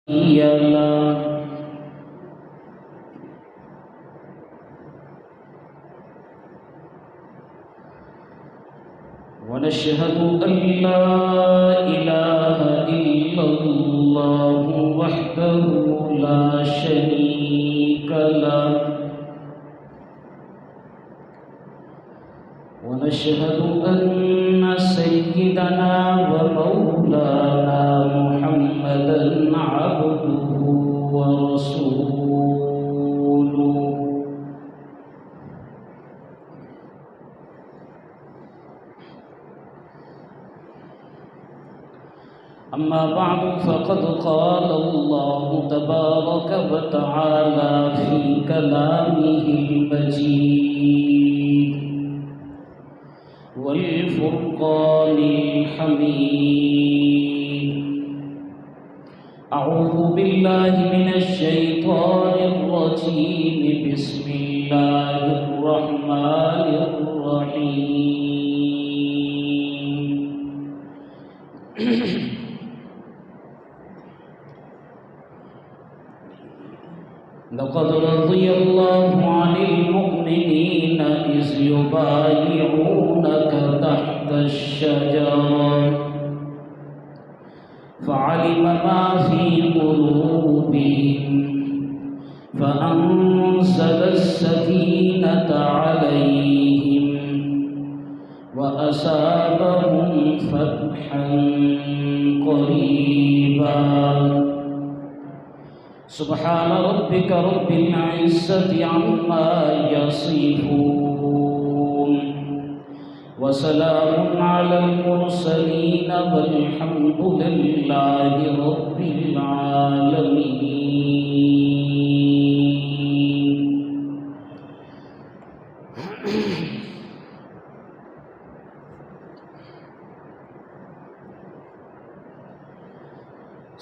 له ونشهد أن لا إله إلا الله وحده لا شريك له ونشهد أن سيدنا ومولانا محمدا عبده ورسوله أما بعد فقد قال الله تبارك وتعالى في كلامه المجيد والفرقان الحميد أعوذ بالله من الشيطان الرجيم بسم الله الرحمن الرحيم لقد رضي الله عن المؤمنين إذ يبايعونك تحت الشجرة فعلم ما في قلوبهم فأنزل السكينة عليهم وأصابهم فتحا قريبا سبحان ربك رب العزة عما يصفون وسلام على المرسلين والحمد لله رب العالمين.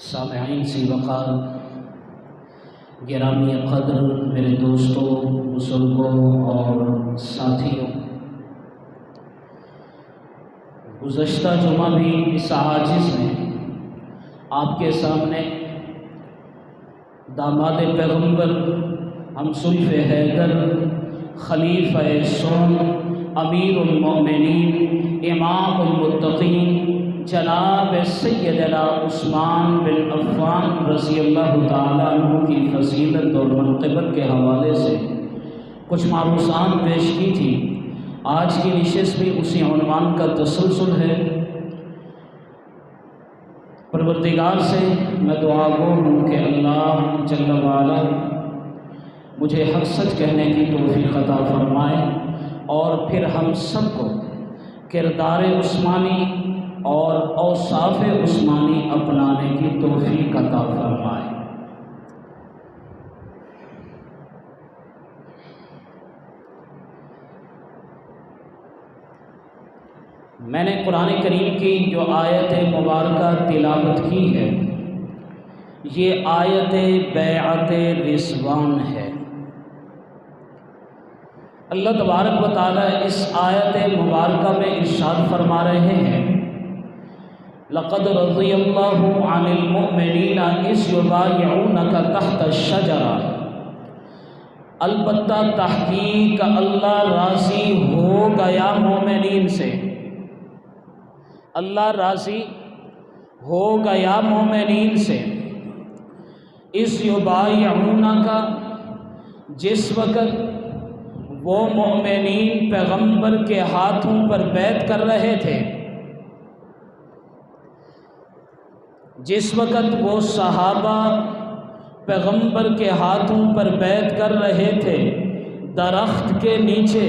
سامعین سی وقار، گرامی قدر میرے دوستوں، بزرگوں اور ساتھیوں، گزشتہ جمعہ بھی اس عاجز میں آپ کے سامنے داماد پیغمبر ہمسلف حیدر، خلیفہ سون، امیر المؤمنین، امام المتقین جناب سیدنا عثمان بن عفان رضی اللہ تعالیٰ عنہ کی فضیلت اور منقبت کے حوالے سے کچھ معروضات پیش کی تھی۔ آج کی نشست بھی اسی عنوان کا تسلسل ہے۔ پروردگار سے میں دعا گو ہوں کہ اللہ جل وعلا مجھے حق سچ کہنے کی توفیق عطا فرمائے اور پھر ہم سب کو کردار عثمانی اور اوصاف عثمانی اپنانے کی توفیق عطا فرمائے۔ میں نے قرآن کریم کی جو آیت مبارکہ تلاوت کی ہے، یہ آیت بیعت رضوان ہے۔ اللہ تبارک و تعالیٰ اس آیت مبارکہ میں ارشاد فرما رہے ہیں، لقد رضی اللہ عن المؤمنین اذ یبایعونک تحت الشجرہ، البتہ تحقیق اللہ راضی ہو گیا مومنین سے، اللہ راضی ہو گیا مومنین سے، اذ یبایعونک، جس وقت وہ مومنین پیغمبر کے ہاتھوں پر بیعت کر رہے تھے، جس وقت وہ صحابہ پیغمبر کے ہاتھوں پر بیعت کر رہے تھے درخت کے نیچے۔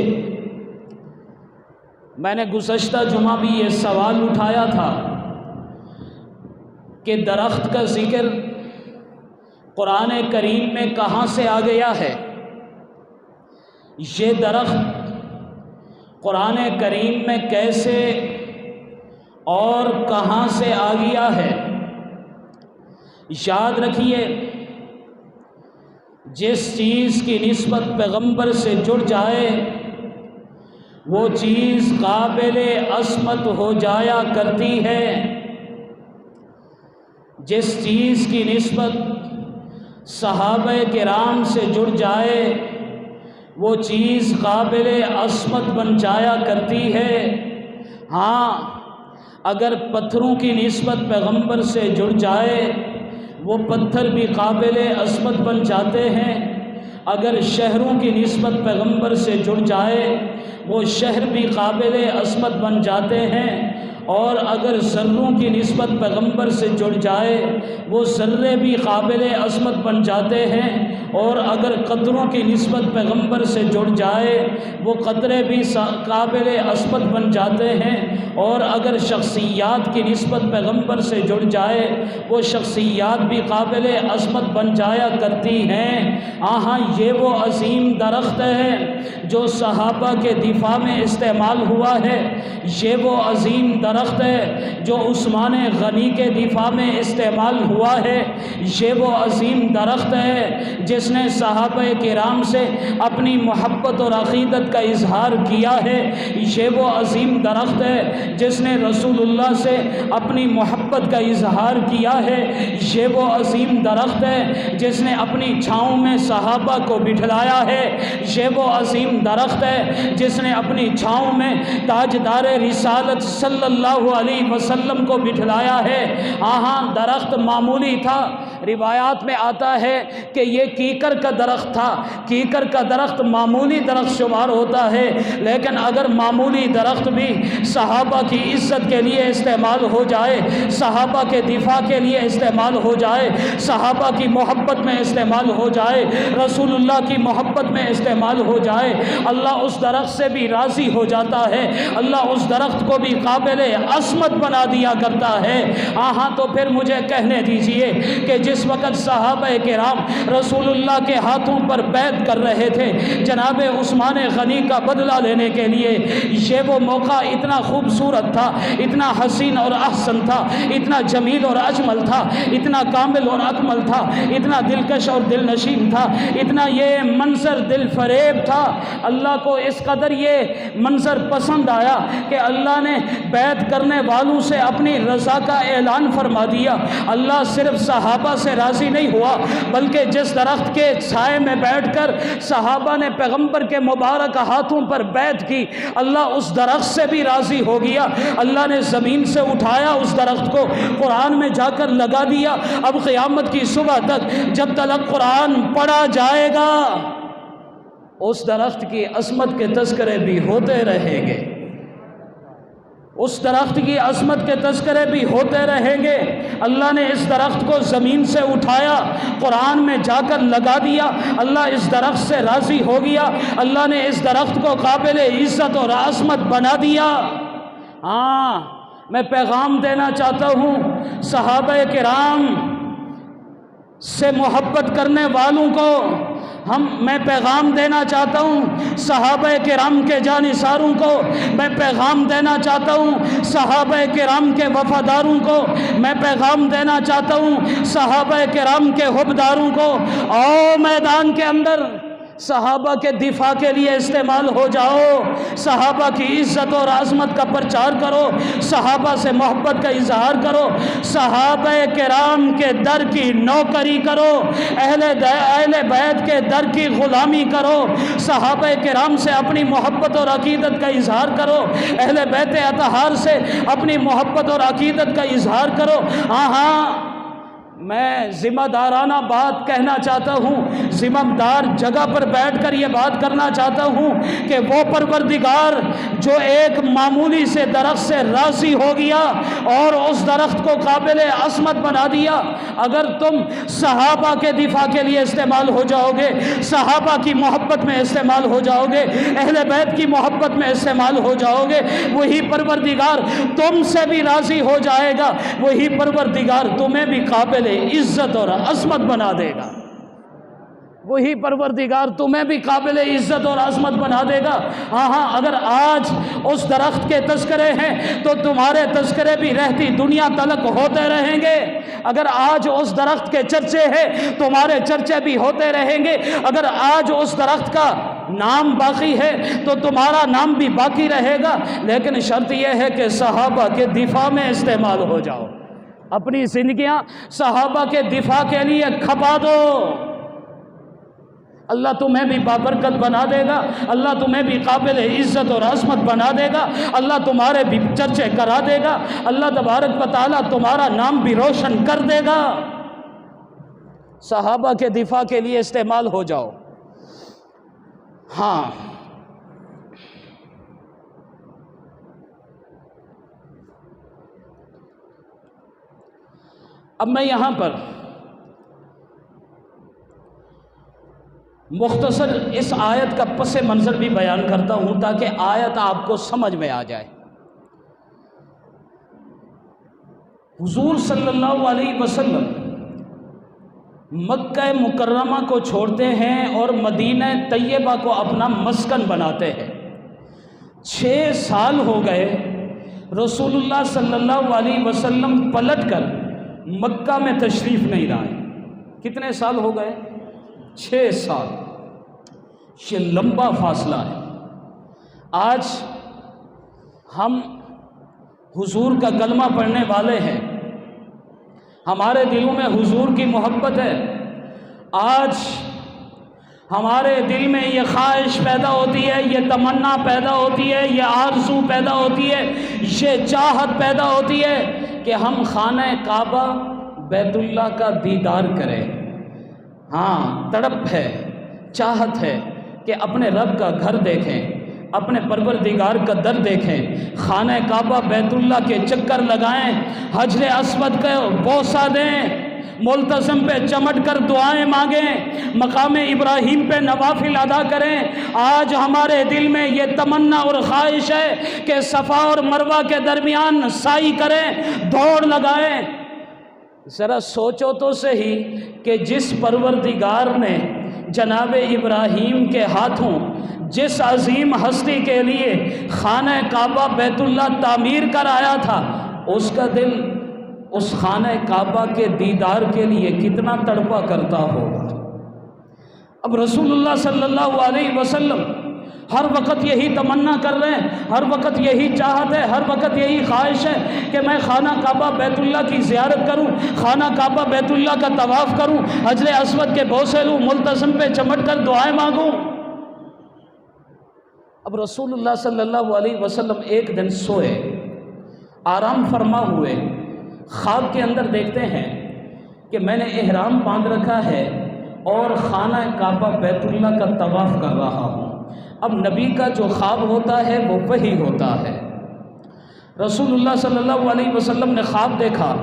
میں نے گزشتہ جمعہ بھی یہ سوال اٹھایا تھا کہ درخت کا ذکر قرآن کریم میں کہاں سے آ گیا ہے؟ یہ درخت قرآن کریم میں کیسے اور کہاں سے آ گیا ہے؟ یاد رکھیے، جس چیز کی نسبت پیغمبر سے جڑ جائے وہ چیز قابل عصمت ہو جایا کرتی ہے۔ جس چیز کی نسبت صحابہ کرام سے جڑ جائے وہ چیز قابل عصمت بن جایا کرتی ہے۔ ہاں، اگر پتھروں کی نسبت پیغمبر سے جڑ جائے وہ پتھر بھی قابل عصمت بن جاتے ہیں۔ اگر شہروں کی نسبت پیغمبر سے جڑ جائے وہ شہر بھی قابل عصمت بن جاتے ہیں، اور اگر ذروں کی نسبت پیغمبر سے جڑ جائے وہ ذرے بھی قابل عصمت بن جاتے ہیں، اور اگر قطروں کی نسبت پیغمبر سے جڑ جائے وہ قطرے بھی قابل عصمت بن جاتے ہیں، اور اگر شخصیات کی نسبت پیغمبر سے جڑ جائے وہ شخصیات بھی قابل عصمت بن جایا کرتی ہیں۔ ہاں، یہ وہ عظیم درخت ہے جو صحابہ کے دفاع میں استعمال ہوا ہے، یہ وہ عظیم درخت ہے جو عثمان غنی کے دفاع میں استعمال ہوا ہے، یہ وہ عظیم درخت ہے جس نے صحابہ کرام سے اپنی محبت اور عقیدت کا اظہار کیا ہے، یہ وہ عظیم درخت ہے جس نے رسول اللہ سے اپنی محبت کا اظہار کیا ہے، یہ وہ عظیم درخت ہے جس نے اپنی چھاؤں میں صحابہ کو بٹھلایا ہے، یہ وہ عظیم درخت ہے جس نے اپنی چھاؤں میں تاجدار رسالت صلی اللہ علیہ وسلم کو بٹھلایا ہے۔ ہاں، درخت معمولی تھا، روایات میں آتا ہے کہ یہ کیکر کا درخت تھا۔ کیکر کا درخت معمولی درخت شمار ہوتا ہے، لیکن اگر معمولی درخت بھی صحابہ کی عزت کے لیے استعمال ہو جائے، صحابہ کے دفاع کے لیے استعمال ہو جائے، صحابہ کی محبت میں استعمال ہو جائے، رسول اللہ کی محبت میں استعمال ہو جائے، اللہ اس درخت سے بھی راضی ہو جاتا ہے، اللہ اس درخت کو بھی قابل عصمت بنا دیا کرتا ہے۔ ہاں، تو پھر مجھے کہنے دیجئے کہ جس وقت صحابہ کرام رسول اللہ کے ہاتھوں پر بیعت کر رہے تھے جناب عثمان غنی کا بدلہ لینے کے لیے، یہ وہ موقع اتنا خوبصورت تھا، اتنا حسین اور احسن تھا، اتنا جمیل اور اجمل تھا، اتنا کامل اور اکمل تھا، اتنا دلکش اور دل نشین تھا، اتنا یہ منظر دل فریب تھا۔ اللہ کو اس قدر یہ منظر پسند آیا کہ اللہ نے بیعت کرنے والوں سے اپنی رضا کا اعلان فرما دیا۔ اللہ صرف صحابہ سے راضی نہیں ہوا بلکہ جس درخت کے سائے میں بیٹھ کر صحابہ نے پیغمبر کے مبارک ہاتھوں پر بیعت کی، اللہ اس درخت سے بھی راضی ہو گیا۔ اللہ نے زمین سے اٹھایا اس درخت کو، قرآن میں جا کر لگا دیا۔ اب قیامت کی صبح تک جب تک قرآن پڑھا جائے گا اس درخت کی عظمت کے تذکرے بھی ہوتے رہیں گے، اس درخت کی عظمت کے تذکرے بھی ہوتے رہیں گے۔ اللہ نے اس درخت کو زمین سے اٹھایا، قرآن میں جا کر لگا دیا، اللہ اس درخت سے راضی ہو گیا، اللہ نے اس درخت کو قابل عزت اور عظمت بنا دیا۔ ہاں، میں پیغام دینا چاہتا ہوں صحابہ کرام سے محبت کرنے والوں کو، میں پیغام دینا چاہتا ہوں صحابہ کرام کے جانثاروں کو، میں پیغام دینا چاہتا ہوں صحابہ کرام کے وفاداروں کو، میں پیغام دینا چاہتا ہوں صحابہ کرام کے حبداروں کو، آؤ میدان کے اندر صحابہ کے دفاع کے لیے استعمال ہو جاؤ، صحابہ کی عزت اور عظمت کا پرچار کرو، صحابہ سے محبت کا اظہار کرو، صحابہ کرام کے در کی نوکری کرو، اہل بیت کے در کی غلامی کرو، صحابہ کرام سے اپنی محبت اور عقیدت کا اظہار کرو، اہل بیت اطہار سے اپنی محبت اور عقیدت کا اظہار کرو۔ ہاں، میں ذمہ دارانہ بات کہنا چاہتا ہوں، ذمہ دار جگہ پر بیٹھ کر یہ بات کرنا چاہتا ہوں کہ وہ پروردگار جو ایک معمولی سے درخت سے راضی ہو گیا اور اس درخت کو قابل عظمت بنا دیا، اگر تم صحابہ کے دفاع کے لیے استعمال ہو جاؤ گے، صحابہ کی محبت میں استعمال ہو جاؤ گے، اہل بیت کی محبت میں استعمال ہو جاؤ گے، وہی پروردگار تم سے بھی راضی ہو جائے گا، وہی پروردگار تمہیں بھی قابل عزت اور عظمت بنا دے گا، وہی پروردگار تمہیں بھی قابل عزت اور عظمت بنا دے گا۔ ہاں، اگر آج اس درخت کے تذکرے ہیں تو تمہارے تذکرے بھی رہتی دنیا تلک ہوتے رہیں گے، اگر آج اس درخت کے چرچے ہیں تمہارے چرچے بھی ہوتے رہیں گے، اگر آج اس درخت کا نام باقی ہے تو تمہارا نام بھی باقی رہے گا، لیکن شرط یہ ہے کہ صحابہ کے دفاع میں استعمال ہو جاؤ، اپنی زندگیاں صحابہ کے دفاع کے لیے کھپا دو، اللہ تمہیں بھی بابرکت بنا دے گا، اللہ تمہیں بھی قابل عزت اور عظمت بنا دے گا، اللہ تمہارے بھی چرچے کرا دے گا، اللہ تبارک و تعالیٰ تمہارا نام بھی روشن کر دے گا۔ صحابہ کے دفاع کے لیے استعمال ہو جاؤ۔ ہاں، اب میں یہاں پر مختصر اس آیت کا پس منظر بھی بیان کرتا ہوں تاکہ آیت آپ کو سمجھ میں آ جائے۔ حضور صلی اللہ علیہ وسلم مکہ مکرمہ کو چھوڑتے ہیں اور مدینہ طیبہ کو اپنا مسکن بناتے ہیں۔ 6 سال ہو گئے رسول اللہ صلی اللہ علیہ وسلم پلٹ کر مکہ میں تشریف نہیں لائے۔ کتنے سال ہو گئے؟ 6 سال۔ یہ لمبا فاصلہ ہے۔ آج ہم حضور کا کلمہ پڑھنے والے ہیں، ہمارے دلوں میں حضور کی محبت ہے۔ آج ہمارے دل میں یہ خواہش پیدا ہوتی ہے، یہ تمنا پیدا ہوتی ہے، یہ آرزو پیدا ہوتی ہے، یہ چاہت پیدا ہوتی ہے کہ ہم خانہ کعبہ بیت اللہ کا دیدار کریں۔ ہاں، تڑپ ہے، چاہت ہے کہ اپنے رب کا گھر دیکھیں، اپنے پروردگار کا در دیکھیں، خانہ کعبہ بیت اللہ کے چکر لگائیں، حجر اسود کو بوسہ دیں، ملتزم پہ چمٹ کر دعائیں مانگیں، مقام ابراہیم پہ نوافل ادا کریں۔ آج ہمارے دل میں یہ تمنا اور خواہش ہے کہ صفا اور مروہ کے درمیان سعی کریں، دوڑ لگائیں۔ ذرا سوچو تو صحیح کہ جس پروردگار نے جناب ابراہیم کے ہاتھوں جس عظیم ہستی کے لیے خانہ کعبہ بیت اللہ تعمیر کرایا تھا، اس کا دل اس خانہ کعبہ کے دیدار کے لیے کتنا تڑپا کرتا ہوگا۔ اب رسول اللہ صلی اللہ علیہ وسلم ہر وقت یہی تمنا کر رہے ہیں، ہر وقت یہی چاہت ہے، ہر وقت یہی خواہش ہے کہ میں خانہ کعبہ بیت اللہ کی زیارت کروں، خانہ کعبہ بیت اللہ کا طواف کروں، حجر اسود کے بوسے لوں، ملتزم پہ چمٹ کر دعائیں مانگوں۔ اب رسول اللہ صلی اللہ علیہ وسلم ایک دن سوئے، آرام فرما ہوئے، خواب کے اندر دیکھتے ہیں کہ میں نے احرام باندھ رکھا ہے اور خانہ کعبہ بیت اللہ کا طواف کر رہا ہوں۔ اب نبی کا جو خواب ہوتا ہے وہ وہی ہوتا ہے۔ رسول اللہ صلی اللہ علیہ وسلم نے خواب دیکھا،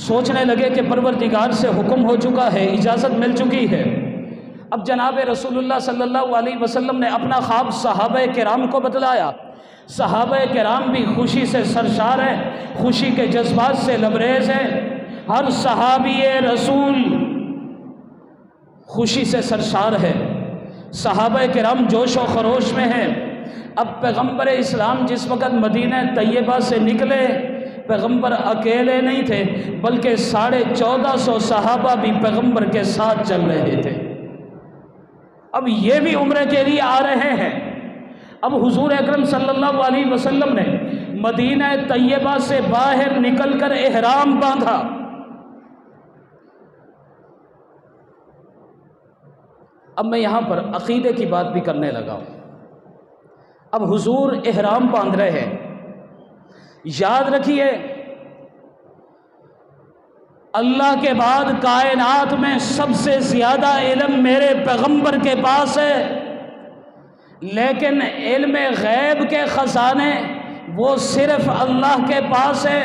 سوچنے لگے کہ پروردگار سے حکم ہو چکا ہے، اجازت مل چکی ہے۔ اب جناب رسول اللہ صلی اللہ علیہ وسلم نے اپنا خواب صحابہ کرام کو بتلایا۔ صحابہ کرام بھی خوشی سے سرشار ہیں، خوشی کے جذبات سے لبریز ہیں۔ ہر صحابی رسول خوشی سے سرشار ہے، صحابہ کرام جوش و خروش میں ہیں۔ اب پیغمبر اسلام جس وقت مدینہ طیبہ سے نکلے، پیغمبر اکیلے نہیں تھے بلکہ 1450 صحابہ بھی پیغمبر کے ساتھ چل رہے تھے۔ اب یہ بھی عمرے کے لیے آ رہے ہیں۔ اب حضور اکرم صلی اللہ علیہ وسلم نے مدینہ طیبہ سے باہر نکل کر احرام باندھا۔ اب میں یہاں پر عقیدے کی بات بھی کرنے لگا ہوں۔ اب حضور احرام باندھ رہے ہیں۔ یاد رکھیے، اللہ کے بعد کائنات میں سب سے زیادہ علم میرے پیغمبر کے پاس ہے، لیکن علم غیب کے خزانے وہ صرف اللہ کے پاس ہے۔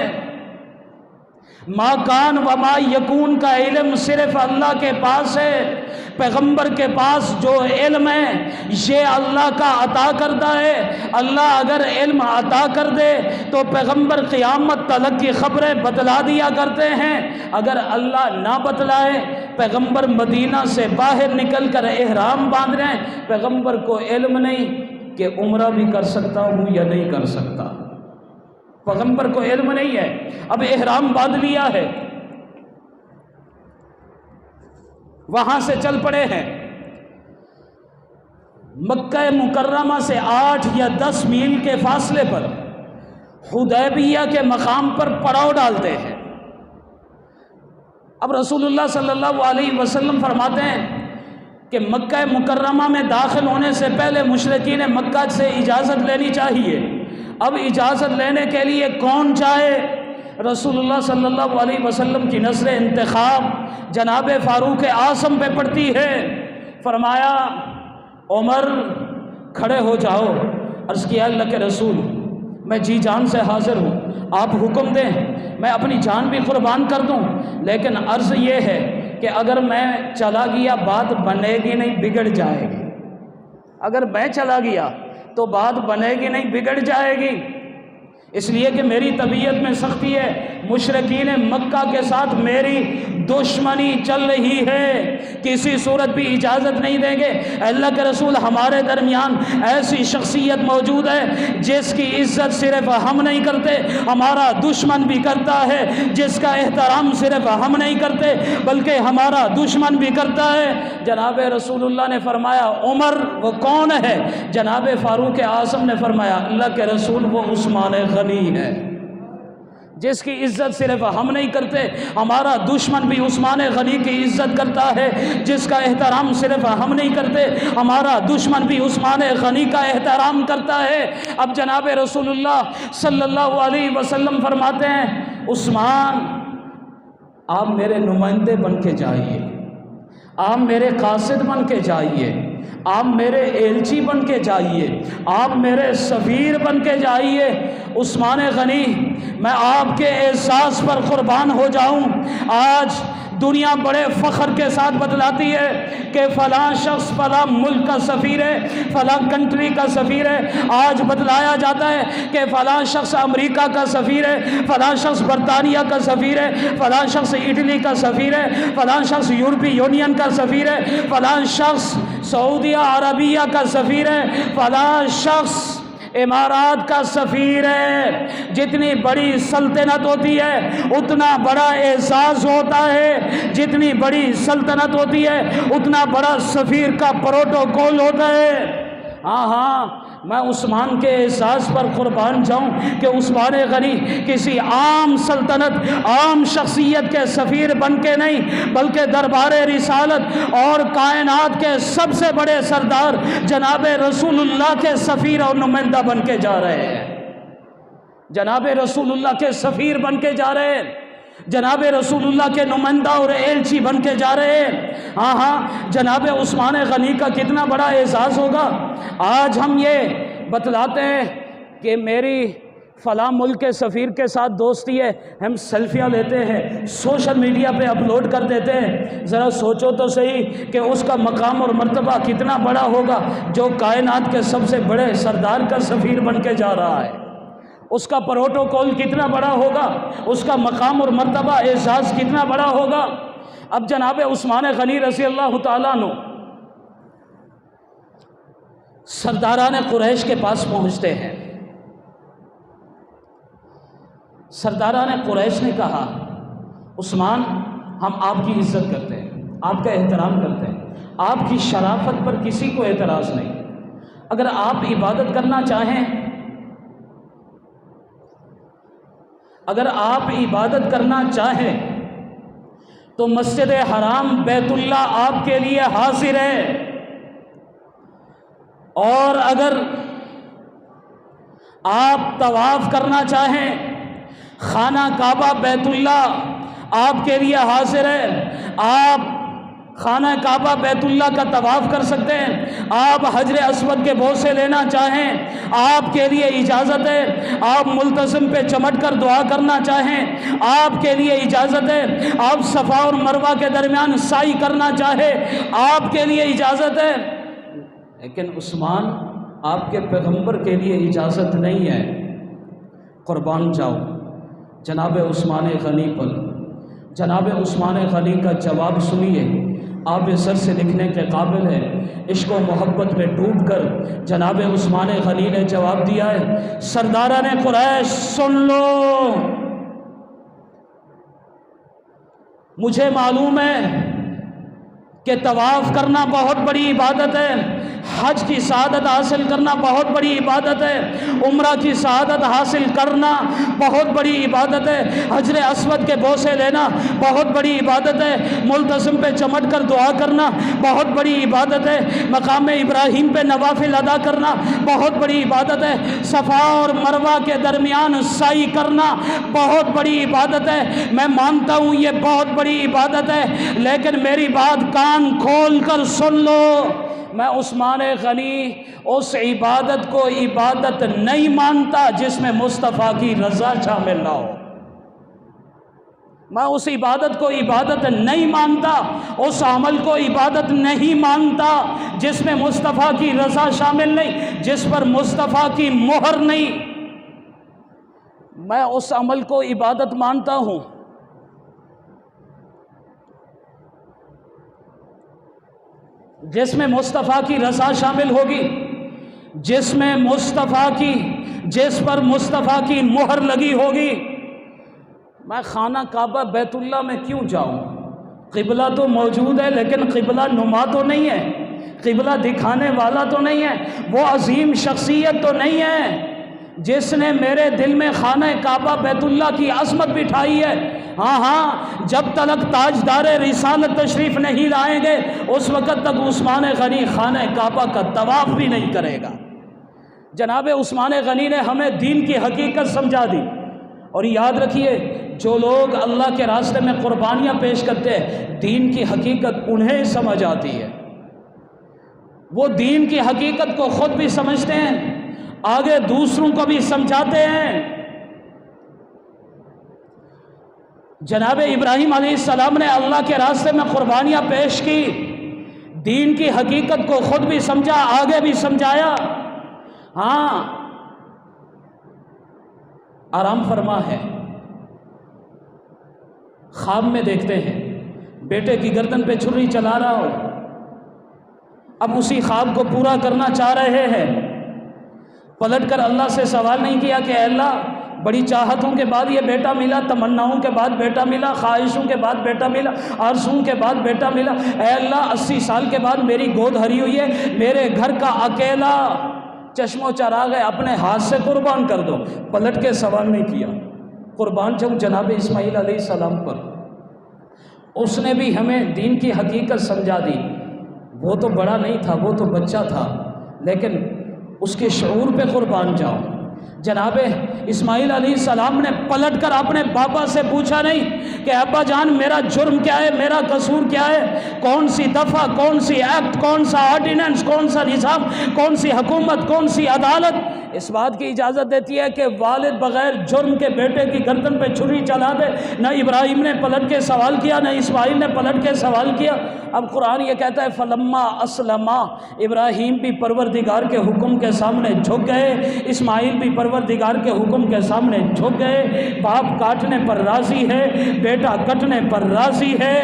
ما کان و ما یکون کا علم صرف اللہ کے پاس ہے۔ پیغمبر کے پاس جو علم ہے یہ اللہ کا عطا کردہ ہے۔ اللہ اگر علم عطا کر دے تو پیغمبر قیامت تلک کی خبریں بتلا دیا کرتے ہیں، اگر اللہ نہ بتلائے، پیغمبر مدینہ سے باہر نکل کر احرام باندھ رہے ہیں، پیغمبر کو علم نہیں کہ عمرہ بھی کر سکتا ہوں یا نہیں کر سکتا، پیغمبر کو علم نہیں ہے۔ اب احرام باندھ لیا ہے، وہاں سے چل پڑے ہیں۔ مکہ مکرمہ سے 8 یا 10 میل کے فاصلے پر حدیبیہ کے مقام پر پڑاؤ ڈالتے ہیں۔ اب رسول اللہ صلی اللہ علیہ وسلم فرماتے ہیں کہ مکہ مکرمہ میں داخل ہونے سے پہلے مشرکین مکہ سے اجازت لینی چاہیے۔ اب اجازت لینے کے لیے کون جائے؟ رسول اللہ صلی اللہ علیہ وسلم کی نظر انتخاب جناب فاروق اعظم پہ پڑتی ہے۔ فرمایا عمر کھڑے ہو جاؤ۔ عرض کیا اللہ کے رسول میں جی جان سے حاضر ہوں، آپ حکم دیں، میں اپنی جان بھی قربان کر دوں، لیکن عرض یہ ہے کہ اگر میں چلا گیا بات بنے گی نہیں، بگڑ جائے گی۔ اگر میں چلا گیا تو بات بنے گی نہیں، بگڑ جائے گی، اس لیے کہ میری طبیعت میں سختی ہے، مشرکین مکہ کے ساتھ میری دشمنی چل رہی ہے، کسی صورت بھی اجازت نہیں دیں گے۔ اللہ کے رسول ہمارے درمیان ایسی شخصیت موجود ہے جس کی عزت صرف ہم نہیں کرتے، ہمارا دشمن بھی کرتا ہے، جس کا احترام صرف ہم نہیں کرتے بلکہ ہمارا دشمن بھی کرتا ہے۔ جناب رسول اللہ نے فرمایا عمر وہ کون ہے؟ جناب فاروق اعظم نے فرمایا اللہ کے رسول وہ عثمان غنی ہے، جس کی عزت صرف ہم نہیں کرتے، ہمارا دشمن بھی عثمان غنی کی عزت کرتا ہے، جس کا احترام صرف ہم نہیں کرتے، ہمارا دشمن بھی عثمان غنی کا احترام کرتا ہے۔ اب جناب رسول اللہ صلی اللہ علیہ وسلم فرماتے ہیں عثمان آپ میرے نمائندے بن کے جائیے، آپ میرے قاصد بن کے جائیے، آپ میرے ایلچی بن کے جائیے، آپ میرے سفیر بن کے جائیے۔ عثمان غنی میں آپ کے احساس پر قربان ہو جاؤں۔ آج دنیا بڑے فخر کے ساتھ بتلاتی ہے کہ فلاں شخص فلاں ملک کا سفیر ہے، فلاں کنٹری کا سفیر ہے۔ آج بتلایا جاتا ہے کہ فلاں شخص امریکہ کا سفیر ہے، فلاں شخص برطانیہ کا سفیر ہے، فلاں شخص اٹلی کا سفیر ہے، فلاں شخص یورپی یونین کا سفیر ہے، فلاں شخص سعودیہ عربیہ کا سفیر ہے، فلاں شخص امارات کا سفیر ہے۔ جتنی بڑی سلطنت ہوتی ہے اتنا بڑا اعزاز ہوتا ہے، جتنی بڑی سلطنت ہوتی ہے اتنا بڑا سفیر کا پروٹوکول ہوتا ہے۔ ہاں میں عثمان کے احساس پر قربان جاؤں کہ عثمان غنی کسی عام سلطنت عام شخصیت کے سفیر بن کے نہیں بلکہ دربار رسالت اور کائنات کے سب سے بڑے سردار جناب رسول اللہ کے سفیر اور نمائندہ بن کے جا رہے ہیں، جناب رسول اللہ کے سفیر بن کے جا رہے ہیں، جناب رسول اللہ کے نمائندہ اور ایلچی بن کے جا رہے ہیں۔ ہاں جناب عثمان غنی کا کتنا بڑا اعزاز ہوگا۔ آج ہم یہ بتلاتے ہیں کہ میری فلاں ملک کے سفیر کے ساتھ دوستی ہے، ہم سیلفیاں لیتے ہیں، سوشل میڈیا پہ اپلوڈ کر دیتے ہیں۔ ذرا سوچو تو صحیح کہ اس کا مقام اور مرتبہ کتنا بڑا ہوگا جو کائنات کے سب سے بڑے سردار کا سفیر بن کے جا رہا ہے، اس کا پروٹوکول کتنا بڑا ہوگا، اس کا مقام اور مرتبہ اعزاز کتنا بڑا ہوگا۔ اب جناب عثمان غنی رضی اللہ تعالیٰ عنہ سرداران قریش کے پاس پہنچتے ہیں۔ سرداران قریش نے کہا عثمان ہم آپ کی عزت کرتے ہیں، آپ کا احترام کرتے ہیں، آپ کی شرافت پر کسی کو اعتراض نہیں، اگر آپ عبادت کرنا چاہیں، اگر آپ عبادت کرنا چاہیں تو مسجد حرام بیت اللہ آپ کے لیے حاضر ہے، اور اگر آپ طواف کرنا چاہیں خانہ کعبہ بیت اللہ آپ کے لیے حاضر ہے، آپ خانہ کعبہ بیت اللہ کا طواف کر سکتے ہیں، آپ حجر اسود کے بوسے لینا چاہیں آپ کے لیے اجازت ہے، آپ ملتزم پہ چمٹ کر دعا کرنا چاہیں آپ کے لیے اجازت ہے، آپ صفا اور مروہ کے درمیان سعی کرنا چاہیں آپ کے لیے اجازت ہے۔ لیکن عثمان آپ کے پیغمبر کے لیے اجازت نہیں ہے، قربان جاؤ۔ جناب عثمان غنی پر جناب عثمان غنی کا جواب سنیے، آپ سر سے لکھنے کے قابل ہے۔ عشق و محبت میں ڈوب کر جناب عثمان غنی نے جواب دیا ہے، سرداران قریش سن لو، مجھے معلوم ہے کہ طواف کرنا بہت بڑی عبادت ہے، حج کی سعادت حاصل کرنا بہت بڑی عبادت ہے، عمرہ کی سعادت حاصل کرنا بہت بڑی عبادت ہے، حجر اسود کے بوسے لینا بہت بڑی عبادت ہے، ملتزم پہ چمٹ کر دعا کرنا بہت بڑی عبادت ہے، مقام ابراہیم پہ نوافل ادا کرنا بہت بڑی عبادت ہے، صفا اور مروہ کے درمیان سعی کرنا بہت بڑی عبادت ہے۔ میں مانتا ہوں یہ بہت بڑی عبادت ہے، لیکن میری بات کان کھول کر سن لو، میں عثمان غنی اس عبادت کو عبادت نہیں مانتا جس میں مصطفیٰ کی رضا شامل نہ ہو۔ میں اس عبادت کو عبادت نہیں مانتا، اس عمل کو عبادت نہیں مانتا جس میں مصطفیٰ کی رضا شامل نہیں، جس پر مصطفیٰ کی مہر نہیں۔ میں اس عمل کو عبادت مانتا ہوں جس میں مصطفیٰ کی رضا شامل ہوگی، جس میں مصطفیٰ کی، جس پر مصطفیٰ کی مہر لگی ہوگی۔ میں خانہ کعبہ بیت اللہ میں کیوں جاؤں؟ قبلہ تو موجود ہے، لیکن قبلہ نما تو نہیں ہے، قبلہ دکھانے والا تو نہیں ہے، وہ عظیم شخصیت تو نہیں ہے جس نے میرے دل میں خانہ کعبہ بیت اللہ کی عظمت بٹھائی ہے۔ ہاں جب تک تاجدار رسالت تشریف نہیں لائیں گے اس وقت تک عثمان غنی خانہ کعبہ کا طواف بھی نہیں کرے گا۔ جناب عثمان غنی نے ہمیں دین کی حقیقت سمجھا دی، اور یاد رکھیے جو لوگ اللہ کے راستے میں قربانیاں پیش کرتے ہیں دین کی حقیقت انہیں سمجھ آتی ہے، وہ دین کی حقیقت کو خود بھی سمجھتے ہیں، آگے دوسروں کو بھی سمجھاتے ہیں۔ جناب ابراہیم علیہ السلام نے اللہ کے راستے میں قربانیاں پیش کی، دین کی حقیقت کو خود بھی سمجھا، آگے بھی سمجھایا۔ ہاں آرام فرما ہے، خواب میں دیکھتے ہیں بیٹے کی گردن پہ چھری چلا رہا ہو، اب اسی خواب کو پورا کرنا چاہ رہے ہیں، پلٹ کر اللہ سے سوال نہیں کیا کہ اے اللہ بڑی چاہتوں کے بعد یہ بیٹا ملا، تمناؤں کے بعد بیٹا ملا، خواہشوں کے بعد بیٹا ملا، آرزوؤں کے بعد بیٹا ملا، اے اللہ 80 سال کے بعد میری گود ہری ہوئی ہے، میرے گھر کا اکیلا چشم و چراغ ہے، اپنے ہاتھ سے قربان کر دو۔ پلٹ کے سوال نہیں کیا، قربان جب جناب اسماعیل علیہ السلام پر، اس نے بھی ہمیں دین کی حقیقت سمجھا دی۔ وہ تو بڑا نہیں تھا، وہ تو بچہ تھا، لیکن اس کے شعور پہ قربان جاؤ۔ جناب اسماعیل علیہ السلام نے پلٹ کر اپنے باپا سے پوچھا نہیں کہ ابا جان میرا جرم کیا ہے، میرا قصور کیا ہے، کون سی دفعہ، کون سی ایکٹ، کون سا آرڈیننس، کون سا نظام، کون سی حکومت، کون سی عدالت اس بات کی اجازت دیتی ہے کہ والد بغیر جرم کے بیٹے کی گردن پہ چھری چلا دے؟ نہ ابراہیم نے پلٹ کے سوال کیا، نہ اسماعیل نے پلٹ کے سوال کیا۔ اب قرآن یہ کہتا ہے فلما اسلما، ابراہیم بھی پروردگار کے حکم کے سامنے جھک گئے، اسماعیل بھی پروردگار کے حکم کے سامنے جھک گئے۔ باپ کاٹنے پر راضی ہے، بیٹا کٹنے پر راضی ہے۔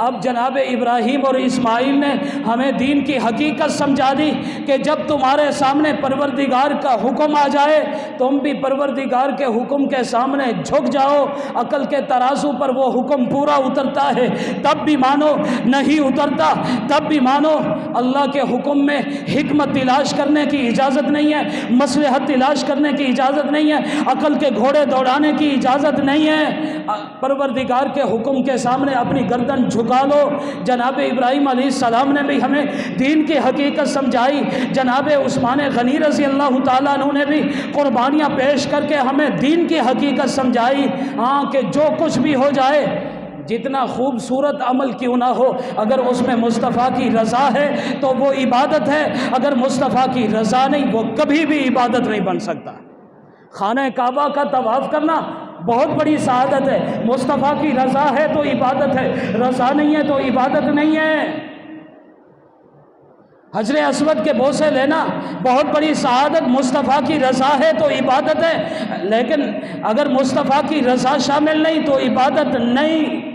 اب جناب ابراہیم اور اسماعیل نے ہمیں دین کی حقیقت سمجھا دی کہ جب تمہارے سامنے پروردگار کا حکم آ جائے تم بھی پروردگار کے حکم کے سامنے جھک جاؤ۔ عقل کے ترازو پر وہ حکم پورا اترتا ہے تب بھی مانو، نہیں اترتا تب بھی مانو۔ اللہ کے حکم میں حکمت تلاش کرنے کی اجازت نہیں ہے، مصلحت تلاش کرنے کی اجازت نہیں ہے، عقل کے گھوڑے دوڑانے کی اجازت نہیں ہے۔ پروردگار کے حکم کے سامنے اپنی گردن جھکا لو۔ جناب ابراہیم علیہ السلام نے بھی ہمیں دین کی حقیقت سمجھائی، جناب عثمان غنی رضی اللہ تعالیٰ عنہ نے بھی قربانیاں پیش کر کے ہمیں دین کی حقیقت سمجھائی۔ ہاں کہ جو کچھ بھی ہو جائے، جتنا خوبصورت عمل کیوں نہ ہو، اگر اس میں مصطفیٰ کی رضا ہے تو وہ عبادت ہے، اگر مصطفیٰ کی رضا نہیں وہ کبھی بھی عبادت نہیں بن سکتا۔ خانہ کعبہ کا طواف کرنا بہت بڑی سعادت ہے، مصطفیٰ کی رضا ہے تو عبادت ہے، رضا نہیں ہے تو عبادت نہیں ہے۔ حجر اسود کے بوسے لینا بہت بڑی سعادت، مصطفیٰ کی رضا ہے تو عبادت ہے، لیکن اگر مصطفیٰ کی رضا شامل نہیں تو عبادت نہیں۔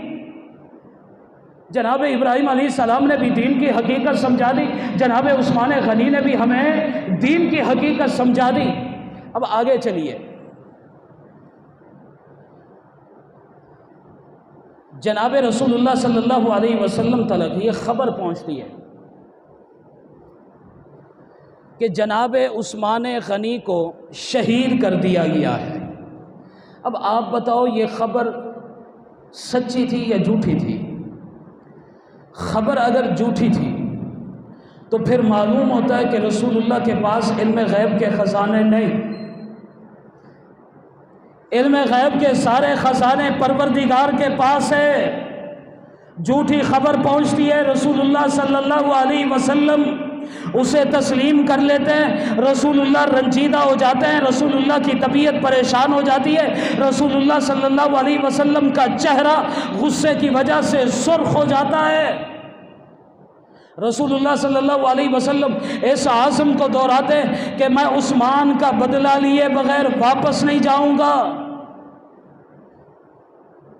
جناب ابراہیم علیہ السلام نے بھی دین کی حقیقت سمجھا دی، جناب عثمان غنی نے بھی ہمیں دین کی حقیقت سمجھا دی۔ اب آگے چلیے، جناب رسول اللہ صلی اللہ علیہ وسلم تک یہ خبر پہنچتی ہے کہ جناب عثمان غنی کو شہید کر دیا گیا ہے۔ اب آپ بتاؤ یہ خبر سچی تھی یا جھوٹی تھی؟ خبر اگر جھوٹی تھی تو پھر معلوم ہوتا ہے کہ رسول اللہ کے پاس علم غیب کے خزانے نہیں، علم غیب کے سارے خزانے پروردگار کے پاس ہے۔ جھوٹی خبر پہنچتی ہے، رسول اللہ صلی اللہ علیہ وسلم اسے تسلیم کر لیتے ہیں، رسول اللہ رنجیدہ ہو جاتے ہیں، رسول اللہ کی طبیعت پریشان ہو جاتی ہے، رسول اللہ صلی اللہ علیہ وسلم کا چہرہ غصے کی وجہ سے سرخ ہو جاتا ہے۔ رسول اللہ صلی اللہ علیہ وسلم اس عزم کو دہراتے کہ میں عثمان کا بدلہ لیے بغیر واپس نہیں جاؤں گا۔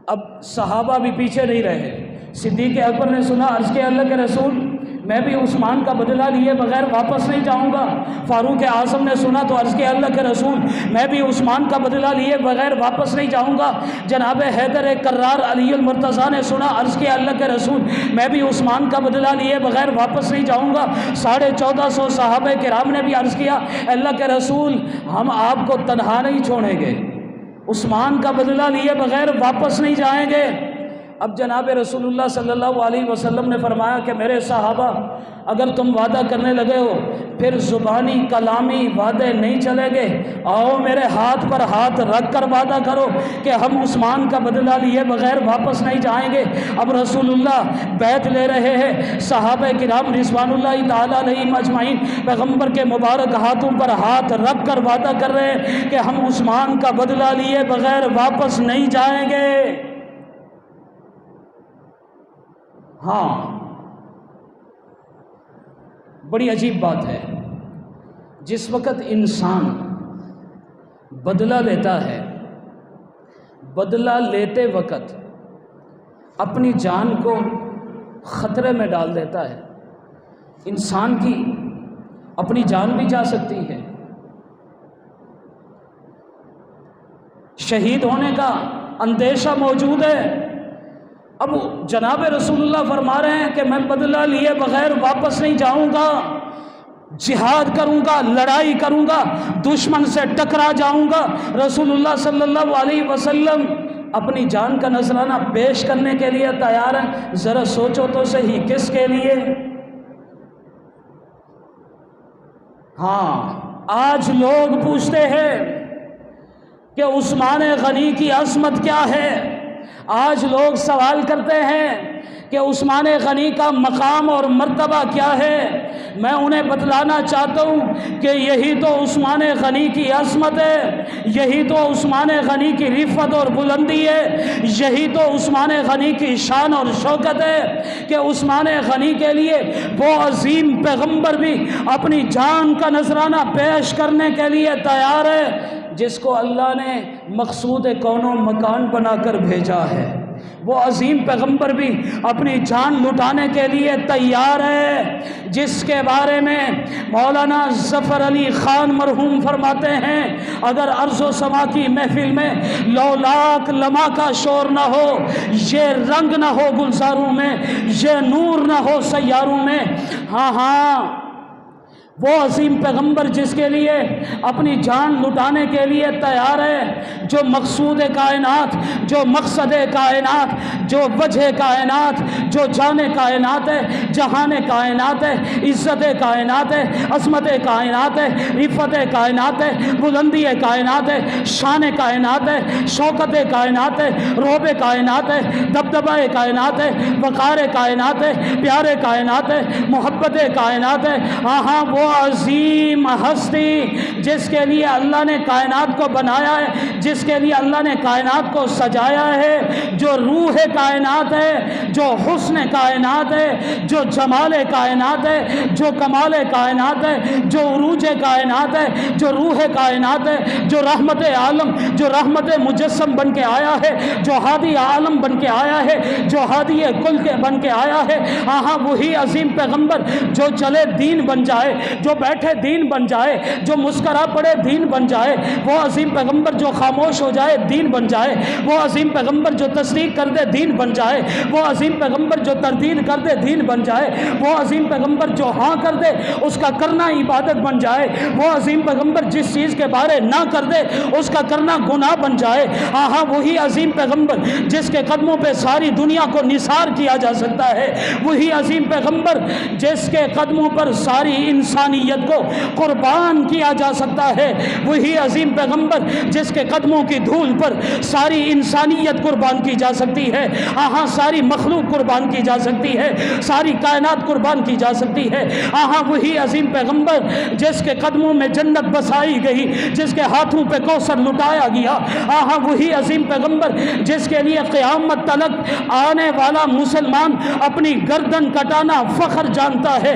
اب صحابہ بھی پیچھے نہیں رہے۔ صدیق اکبر نے سنا، عرض کیا اللہ کے رسول میں بھی عثمان کا بدلہ لیے بغیر واپس نہیں جاؤں گا۔ فاروق اعظم نے سنا تو عرض کیا اللہ کے رسول میں بھی عثمان کا بدلہ لیے بغیر واپس نہیں جاؤں گا۔ جناب حیدر کرار علی المرتضیٰ نے سنا، عرض کیا اللہ کے رسول میں بھی عثمان کا بدلہ لیے بغیر واپس نہیں جاؤں گا۔ 1450 صحابہ کرام نے بھی عرض کیا اللہ کے رسول ہم آپ کو تنہا نہیں چھوڑیں گے، عثمان کا بدلہ لیے بغیر واپس نہیں جائیں گے۔ اب جناب رسول اللہ صلی اللہ علیہ وسلم نے فرمایا کہ میرے صحابہ اگر تم وعدہ کرنے لگے ہو پھر زبانی کلامی وعدے نہیں چلیں گے، آؤ میرے ہاتھ پر ہاتھ رکھ کر وعدہ کرو کہ ہم عثمان کا بدلہ لیے بغیر واپس نہیں جائیں گے۔ اب رسول اللہ بیعت لے رہے ہیں، صحابہ کرام رضوان اللہ تعالی علیہم اجمعین پیغمبر کے مبارک ہاتھوں پر ہاتھ رکھ کر وعدہ کر رہے ہیں کہ ہم عثمان کا بدلہ لیے بغیر واپس نہیں جائیں گے۔ ہاں بڑی عجیب بات ہے، جس وقت انسان بدلہ لیتا ہے، بدلہ لیتے وقت اپنی جان کو خطرے میں ڈال دیتا ہے، انسان کی اپنی جان بھی جا سکتی ہے، شہید ہونے کا اندیشہ موجود ہے۔ اب جناب رسول اللہ فرما رہے ہیں کہ میں بدلہ لیے بغیر واپس نہیں جاؤں گا، جہاد کروں گا، لڑائی کروں گا، دشمن سے ٹکرا جاؤں گا۔ رسول اللہ صلی اللہ علیہ وسلم اپنی جان کا نذرانہ پیش کرنے کے لیے تیار ہیں۔ ذرا سوچو تو صحیح، کس کے لیے؟ ہاں آج لوگ پوچھتے ہیں کہ عثمان غنی کی عظمت کیا ہے، آج لوگ سوال کرتے ہیں کہ عثمان غنی کا مقام اور مرتبہ کیا ہے۔ میں انہیں بتلانا چاہتا ہوں کہ یہی تو عثمان غنی کی عظمت ہے، یہی تو عثمان غنی کی رفعت اور بلندی ہے، یہی تو عثمان غنی کی شان اور شوکت ہے کہ عثمان غنی کے لیے وہ عظیم پیغمبر بھی اپنی جان کا نذرانہ پیش کرنے کے لیے تیار ہے جس کو اللہ نے مقصود کون و مکان بنا کر بھیجا ہے۔ وہ عظیم پیغمبر بھی اپنی جان لٹانے کے لیے تیار ہے، جس کے بارے میں مولانا ظفر علی خان مرحوم فرماتے ہیں اگر ارض و سما کی محفل میں لولاک لمحہ کا شور نہ ہو، یہ رنگ نہ ہو گلزاروں میں، یہ نور نہ ہو سیاروں میں، ہاں وہ عظیم پیغمبر جس کے لیے اپنی جان لٹانے کے لیے تیار ہے، جو مقصود کائنات، جو مقصد کائنات، جو وجہ کائنات، جو جان کائنات ہے، جہان کائنات ہے، عزت کائنات ہے، عظمت کائنات ہے، رفعت کائنات ہے، بلندی کائنات ہے، شان کائنات ہے، شوکت کائنات ہے، رعب کائنات ہے، دبدبہ کائنات ہے، وقار کائنات ہے، پیار کائنات ہے، محبت کائنات ہے۔ ہاں وہ عظیم ہستی جس کے لیے اللہ نے کائنات کو بنایا ہے، جس کے لیے اللہ نے کائنات کو سجایا ہے، جو روح کائنات ہے، جو حسن کائنات ہے، جو جمال کائنات ہے، جو کمال کائنات ہے، جو عروج کائنات ہے، جو روح کائنات ہے، جو رحمت عالم، جو رحمت مجسم بن کے آیا ہے، جو ہادی عالم بن کے آیا ہے، جو ہادی کل کے بن کے آیا ہے۔ ہاں وہی عظیم پیغمبر جو چلے دین بن جائے، جو بیٹھے دین بن جائے، جو مسکرا پڑے دین بن جائے، وہ عظیم پیغمبر جو خاموش ہو جائے دین بن جائے، وہ عظیم پیغمبر جو تصدیق کر دے دین بن جائے، وہ عظیم پیغمبر جو تردید کر دے دین بن جائے، وہ عظیم پیغمبر جو ہاں کر دے اس کا کرنا عبادت بن جائے، وہ عظیم پیغمبر جس چیز کے بارے نہ کر دے اس کا کرنا گناہ بن جائے۔ ہاں وہی عظیم پیغمبر جس کے قدموں پہ ساری دنیا کو نثار کیا جا سکتا ہے، وہی عظیم پیغمبر جس کے قدموں پر ساری انسانیت کو قربان کیا جا سکتا ہے، وہی عظیم پیغمبر جس کے قدموں کی دھول پر ساری انسانیت قربان کی جا سکتی ہے، ساری مخلوق قربان کی جا سکتی ہے، ساری کائنات قربان کی جا سکتی ہے۔ وہی عظیم پیغمبر جس کے قدموں میں جنت بسائی گئی، جس کے ہاتھوں پہ کوثر لٹایا گیا، وہی عظیم پیغمبر جس کے لیے قیامت تلک آنے والا مسلمان اپنی گردن کٹانا فخر جانتا ہے،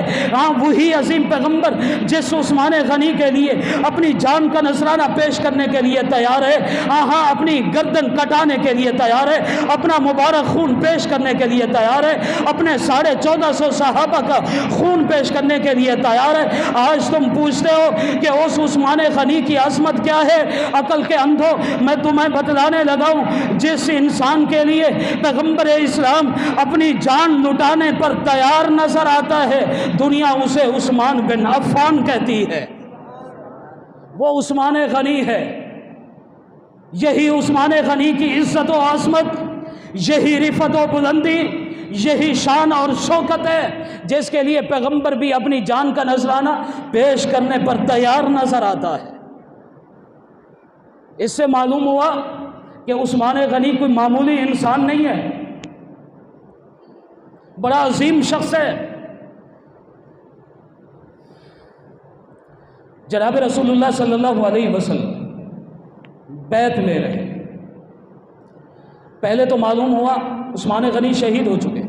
وہی عظیم پیغمبر جس عثمان غنی کے لیے اپنی جان کا نذرانہ پیش کرنے کے لیے تیار ہے، اپنی گردن کٹانے کے لیے تیار ہے، اپنا مبارک خون پیش کرنے کے لیے تیار ہے، اپنے 1450 صحابہ کا خون پیش کرنے کے لیے تیار ہے۔ آج تم پوچھتے ہو کہ اس عثمان غنی کی عظمت کیا ہے؟ عقل کے اندھو، میں تمہیں بتلانے لگا ہوں، جس انسان کے لیے پیغمبر اسلام اپنی جان لٹانے پر تیار نظر آتا ہے، دنیا اسے عثمان بن عفان کہتی ہے، وہ عثمان غنی ہے۔ یہی عثمان غنی کی عزت و عظمت، یہی رفعت و بلندی، یہی شان اور شوکت ہے جس کے لیے پیغمبر بھی اپنی جان کا نذرانہ پیش کرنے پر تیار نظر آتا ہے۔ اس سے معلوم ہوا کہ عثمان غنی کوئی معمولی انسان نہیں ہے، بڑا عظیم شخص ہے۔ جناب رسول اللہ صلی اللہ علیہ وسلم بیعت لے رہے ہیں، پہلے تو معلوم ہوا عثمان غنی شہید ہو چکے،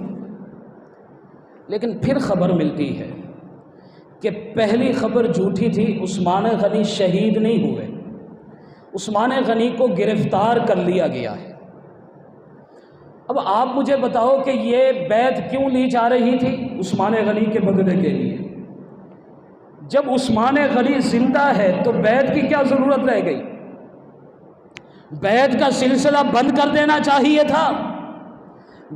لیکن پھر خبر ملتی ہے کہ پہلی خبر جھوٹی تھی، عثمان غنی شہید نہیں ہوئے، عثمان غنی کو گرفتار کر لیا گیا ہے۔ اب آپ مجھے بتاؤ کہ یہ بیعت کیوں لی جا رہی تھی؟ عثمان غنی کے بدلے کے لیے۔ جب عثمان غنی زندہ ہے تو بیعت کی کیا ضرورت رہ گئی؟ بیعت کا سلسلہ بند کر دینا چاہیے تھا،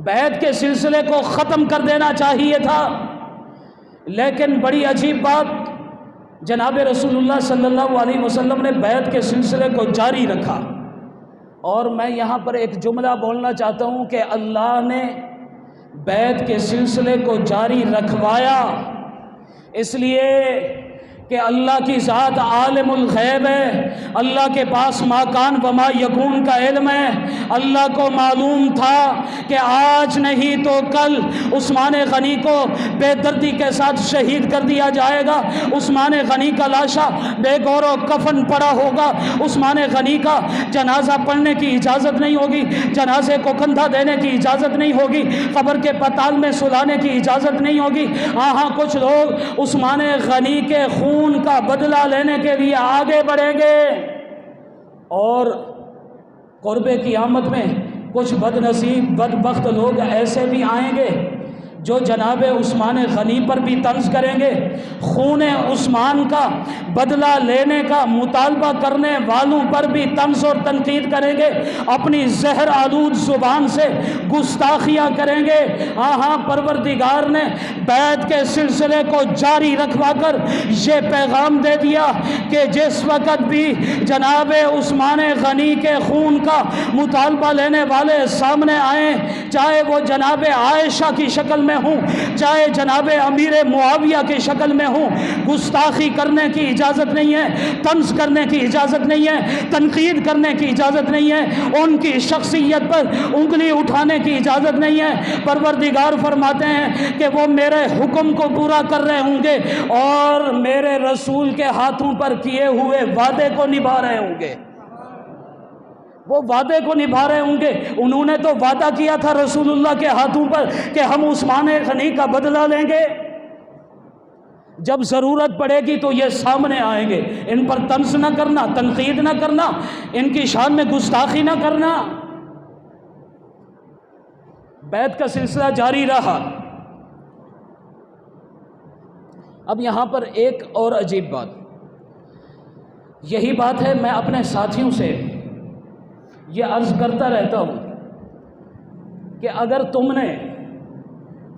بیعت کے سلسلے کو ختم کر دینا چاہیے تھا، لیکن بڑی عجیب بات، جناب رسول اللہ صلی اللہ علیہ وسلم نے بیعت کے سلسلے کو جاری رکھا۔ اور میں یہاں پر ایک جملہ بولنا چاہتا ہوں کہ اللہ نے بیعت کے سلسلے کو جاری رکھوایا، اس لیے کہ اللہ کی ذات عالم الغیب ہے، اللہ کے پاس ما کان و ما یکون کا علم ہے۔ اللہ کو معلوم تھا کہ آج نہیں تو کل عثمان غنی کو بے دردی کے ساتھ شہید کر دیا جائے گا، عثمان غنی کا لاشا بے گور و کفن پڑا ہوگا، عثمان غنی کا جنازہ پڑھنے کی اجازت نہیں ہوگی، جنازے کو کندھا دینے کی اجازت نہیں ہوگی، قبر کے پتال میں سلانے کی اجازت نہیں ہوگی۔ کچھ لوگ عثمان غنی کے خون کا بدلہ لینے کے لیے آگے بڑھیں گے، اور قرب قیامت میں کچھ بد نصیب بدبخت لوگ ایسے بھی آئیں گے جو جناب عثمان غنی پر بھی طنز کریں گے، خون عثمان کا بدلہ لینے کا مطالبہ کرنے والوں پر بھی طنز اور تنقید کریں گے، اپنی زہر آلود زبان سے گستاخیاں کریں گے۔ پروردگار نے بیعت کے سلسلے کو جاری رکھوا کر یہ پیغام دے دیا کہ جس وقت بھی جناب عثمان غنی کے خون کا مطالبہ لینے والے سامنے آئیں، چاہے وہ جناب عائشہ کی شکل میں ہوں، چاہے جناب امیر معاویہ کی شکل میں ہوں، گستاخی کرنے کی اجازت نہیں ہے، طنز کرنے کی اجازت نہیں ہے، تنقید کرنے کی اجازت نہیں ہے، ان کی شخصیت پر انگلی اٹھانے کی اجازت نہیں ہے۔ پروردگار فرماتے ہیں کہ وہ میرے حکم کو پورا کر رہے ہوں گے اور میرے رسول کے ہاتھوں پر کیے ہوئے وعدے کو نبھا رہے ہوں گے، وہ وعدے کو نبھا رہے ہوں گے۔ انہوں نے تو وعدہ کیا تھا رسول اللہ کے ہاتھوں پر کہ ہم عثمان غنی کا بدلہ لیں گے، جب ضرورت پڑے گی تو یہ سامنے آئیں گے، ان پر طنز نہ کرنا، تنقید نہ کرنا، ان کی شان میں گستاخی نہ کرنا۔ بیعت کا سلسلہ جاری رہا۔ اب یہاں پر ایک اور عجیب بات، یہی بات ہے میں اپنے ساتھیوں سے یہ عرض کرتا رہتا ہوں کہ اگر تم نے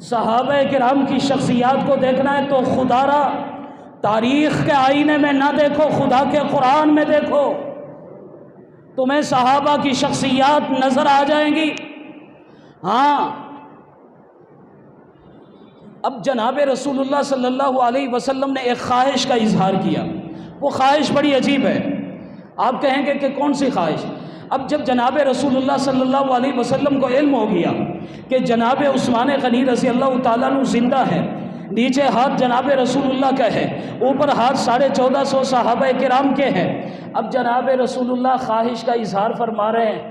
صحابہ کرام کی شخصیات کو دیکھنا ہے تو خدا را تاریخ کے آئینے میں نہ دیکھو، خدا کے قرآن میں دیکھو، تمہیں صحابہ کی شخصیات نظر آ جائیں گی۔ ہاں، اب جناب رسول اللہ صلی اللہ علیہ وسلم نے ایک خواہش کا اظہار کیا، وہ خواہش بڑی عجیب ہے۔ آپ کہیں گے کہ کون سی خواہش؟ اب جب جناب رسول اللہ صلی اللہ علیہ وسلم کو علم ہو گیا کہ جناب عثمان غنی رضی اللہ تعالیٰ عنہ زندہ ہے، نیچے ہاتھ جناب رسول اللہ کا ہے، اوپر ہاتھ 1450 صحابہ کرام کے ہیں، اب جناب رسول اللہ خواہش کا اظہار فرما رہے ہیں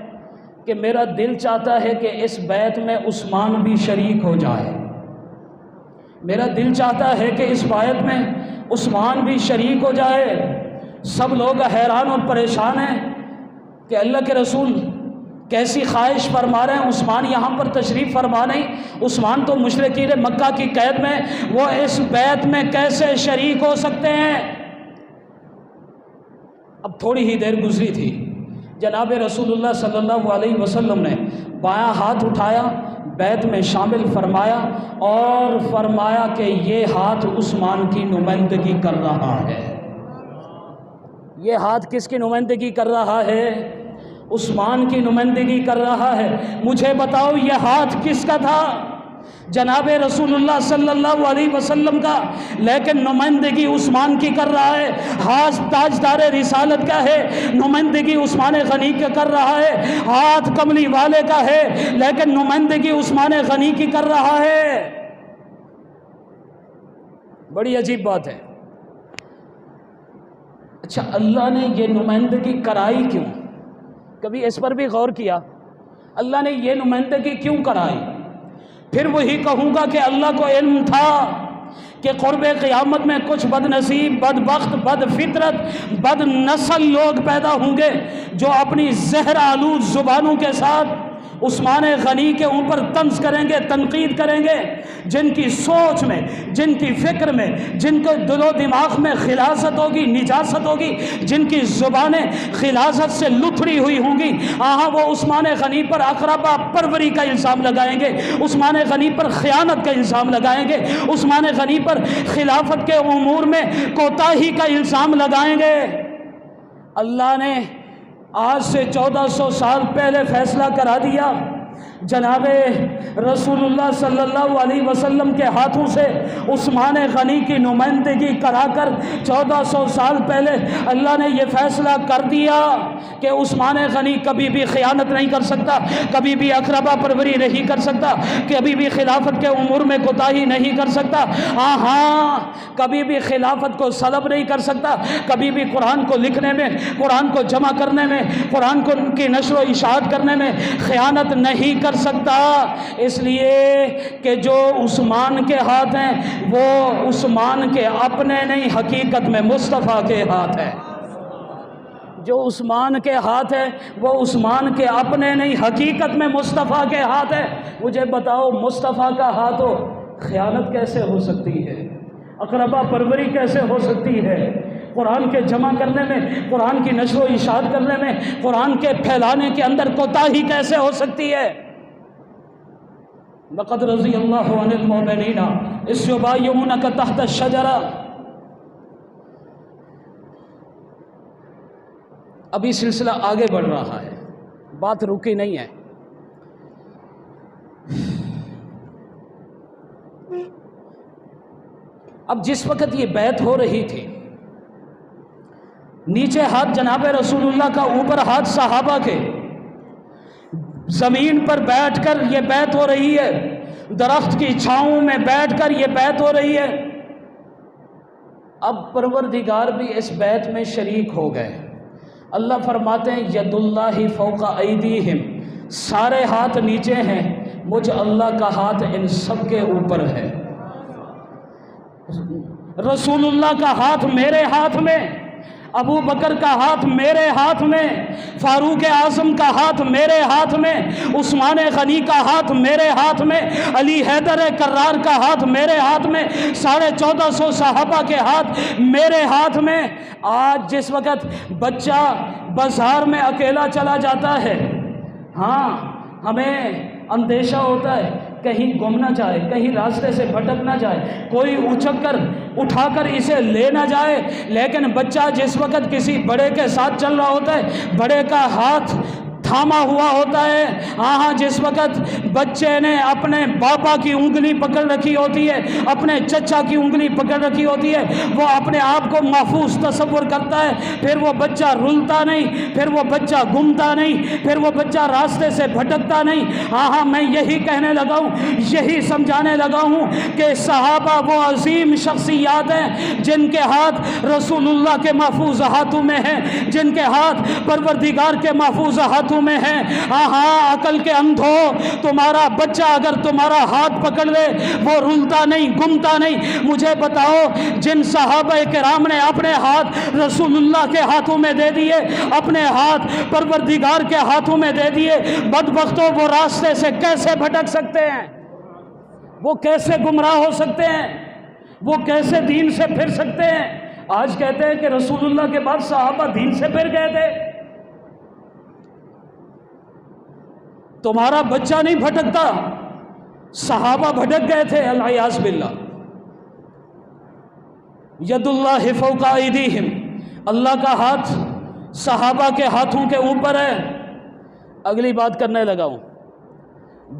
کہ میرا دل چاہتا ہے کہ اس بیعت میں عثمان بھی شریک ہو جائے، میرا دل چاہتا ہے کہ اس بیعت میں عثمان بھی شریک ہو جائے۔ سب لوگ حیران اور پریشان ہیں کہ اللہ کے رسول کیسی خواہش فرما رہے ہیں، عثمان یہاں پر تشریف فرما نہیں، عثمان تو مشرکین مکہ کی قید میں، وہ اس بیعت میں کیسے شریک ہو سکتے ہیں؟ اب تھوڑی ہی دیر گزری تھی، جناب رسول اللہ صلی اللہ علیہ وسلم نے بایاں ہاتھ اٹھایا، بیعت میں شامل فرمایا اور فرمایا کہ یہ ہاتھ عثمان کی نمائندگی کر رہا ہے۔ یہ ہاتھ کس کی نمائندگی کر رہا ہے؟ عثمان کی نمائندگی کر رہا ہے۔ مجھے بتاؤ یہ ہاتھ کس کا تھا؟ جناب رسول اللہ صلی اللہ علیہ وسلم کا، لیکن نمائندگی عثمان کی کر رہا ہے۔ ہاتھ تاجدار رسالت کا ہے، نمائندگی عثمان غنی کا کر رہا ہے۔ ہاتھ کملی والے کا ہے، لیکن نمائندگی عثمان غنی کی کر رہا ہے۔ بڑی عجیب بات ہے۔ اچھا، اللہ نے یہ نمائندگی کرائی کیوں؟ کبھی اس پر بھی غور کیا؟ اللہ نے یہ نمائندگی کیوں کرائی؟ پھر وہی کہوں گا کہ اللہ کو علم تھا کہ قرب قیامت میں کچھ بد نصیب، بدبخت، بد فطرت، بد نسل لوگ پیدا ہوں گے جو اپنی زہر آلود زبانوں کے ساتھ عثمان غنی کے اوپر طنز کریں گے، تنقید کریں گے، جن کی سوچ میں، جن کی فکر میں، جن کے دل و دماغ میں خلاصت ہوگی، نجاست ہوگی، جن کی زبانیں خلاصت سے لتھڑی ہوئی ہوں گی، وہ عثمان غنی پر اقربا پروری کا الزام لگائیں گے، عثمان غنی پر خیانت کا الزام لگائیں گے، عثمان غنی پر خلافت کے امور میں کوتاہی کا الزام لگائیں گے۔ اللہ نے آج سے 1400 سال پہلے فیصلہ کرا دیا، جناب رسول اللہ صلی اللہ علیہ وسلم کے ہاتھوں سے عثمان غنی کی نمائندگی کرا کر 1400 سال پہلے اللہ نے یہ فیصلہ کر دیا کہ عثمان غنی کبھی بھی خیانت نہیں کر سکتا، کبھی بھی اقربا پروری نہیں کر سکتا، کبھی بھی خلافت کے امور میں کوتاہی نہیں کر سکتا، کبھی بھی خلافت کو سلب نہیں کر سکتا، کبھی بھی قرآن کو لکھنے میں، قرآن کو جمع کرنے میں، قرآن کو کی نشر و اشاعت کرنے میں خیانت نہیں کر سکتا، اس لیے کہ جو عثمان کے ہاتھ ہیں وہ عثمان کے اپنے نہیں، حقیقت میں مصطفیٰ کے ہاتھ ہیں۔ جو عثمان کے ہاتھ ہے وہ عثمان کے اپنے نہیں، حقیقت میں مصطفیٰ کے ہاتھ ہے۔ مجھے بتاؤ مصطفیٰ کا ہاتھ ہو، خیانت کیسے ہو سکتی ہے؟ اقربا پروری کیسے ہو سکتی ہے؟ قرآن کے جمع کرنے میں، قرآن کی نشر و اشاعت کرنے میں، قرآن کے پھیلانے کے اندر کوتاہی کیسے ہو سکتی ہے؟ لقد رضی اللہ عن المؤمنین اذ یبایعونک تحت الشجرہ۔ ابھی سلسلہ آگے بڑھ رہا ہے، بات رکی نہیں ہے۔ اب جس وقت یہ بیعت ہو رہی تھی، نیچے ہاتھ جناب رسول اللہ کا، اوپر ہاتھ صحابہ کے، زمین پر بیٹھ کر یہ بیعت ہو رہی ہے، درخت کی چھاؤں میں بیٹھ کر یہ بیعت ہو رہی ہے۔ اب پروردگار بھی اس بیعت میں شریک ہو گئے۔ اللہ فرماتے ہیں ید اللہ فوق ایدیہم، سارے ہاتھ نیچے ہیں، مجھ اللہ کا ہاتھ ان سب کے اوپر ہے۔ رسول اللہ کا ہاتھ میرے ہاتھ میں، ابو بکر کا ہاتھ میرے ہاتھ میں، فاروق اعظم کا ہاتھ میرے ہاتھ میں، عثمان غنی کا ہاتھ میرے ہاتھ میں، علی حیدر کرار کا ہاتھ میرے ہاتھ میں، 1450 صحابہ کے ہاتھ میرے ہاتھ میں۔ آج جس وقت بچہ بازار میں اکیلا چلا جاتا ہے، ہاں ہمیں اندیشہ ہوتا ہے کہیں گم نہ جائے، کہیں راستے سے بھٹک نہ جائے، کوئی اچک کر اٹھا کر اسے لے نہ جائے۔ لیکن بچہ جس وقت کسی بڑے کے ساتھ چل رہا ہوتا ہے، بڑے کا ہاتھ تھاما ہوا ہوتا ہے، ہاں جس وقت بچے نے اپنے بابا کی انگلی پکڑ رکھی ہوتی ہے، اپنے چچا کی انگلی پکڑ رکھی ہوتی ہے، وہ اپنے آپ کو محفوظ تصور کرتا ہے، پھر وہ بچہ رلتا نہیں، پھر وہ بچہ گمتا نہیں، پھر وہ بچہ راستے سے بھٹکتا نہیں۔ ہاں میں یہی کہنے لگا ہوں، یہی سمجھانے لگا ہوں کہ صحابہ وہ عظیم شخصیات ہیں جن کے ہاتھ رسول اللہ کے محفوظ ہاتھوں میں ہیں، جن کے ہاتھ پروردگار کے محفوظ ہاتھوں میں ہیں۔ ہاں عقل کے اندھو، تمہارا بچہ اگر تمہارا ہاتھ پکڑ لے وہ رلتا نہیں، گمتا نہیں۔ مجھے بتاؤ جن صحابہ کرام نے اپنے ہاتھ رسول اللہ کے ہاتھوں میں دے دیے، اپنے ہاتھ پروردگار کے ہاتھوں میں دے دیے، بدبختوں وہ راستے سے کیسے بھٹک سکتے ہیں؟ وہ کیسے گمراہ ہو سکتے ہیں؟ وہ کیسے دین سے پھر سکتے ہیں؟ آج کہتے ہیں کہ رسول اللہ کے بعد صحابہ دین سے پھر گئے تھے۔ تمہارا بچہ نہیں بھٹکتا، صحابہ بھٹک گئے تھے، العیاذ باللہ۔ ید اللہ فوق ایدیہم، اللہ کا ہاتھ صحابہ کے ہاتھوں کے اوپر ہے۔ اگلی بات کرنے لگا ہوں،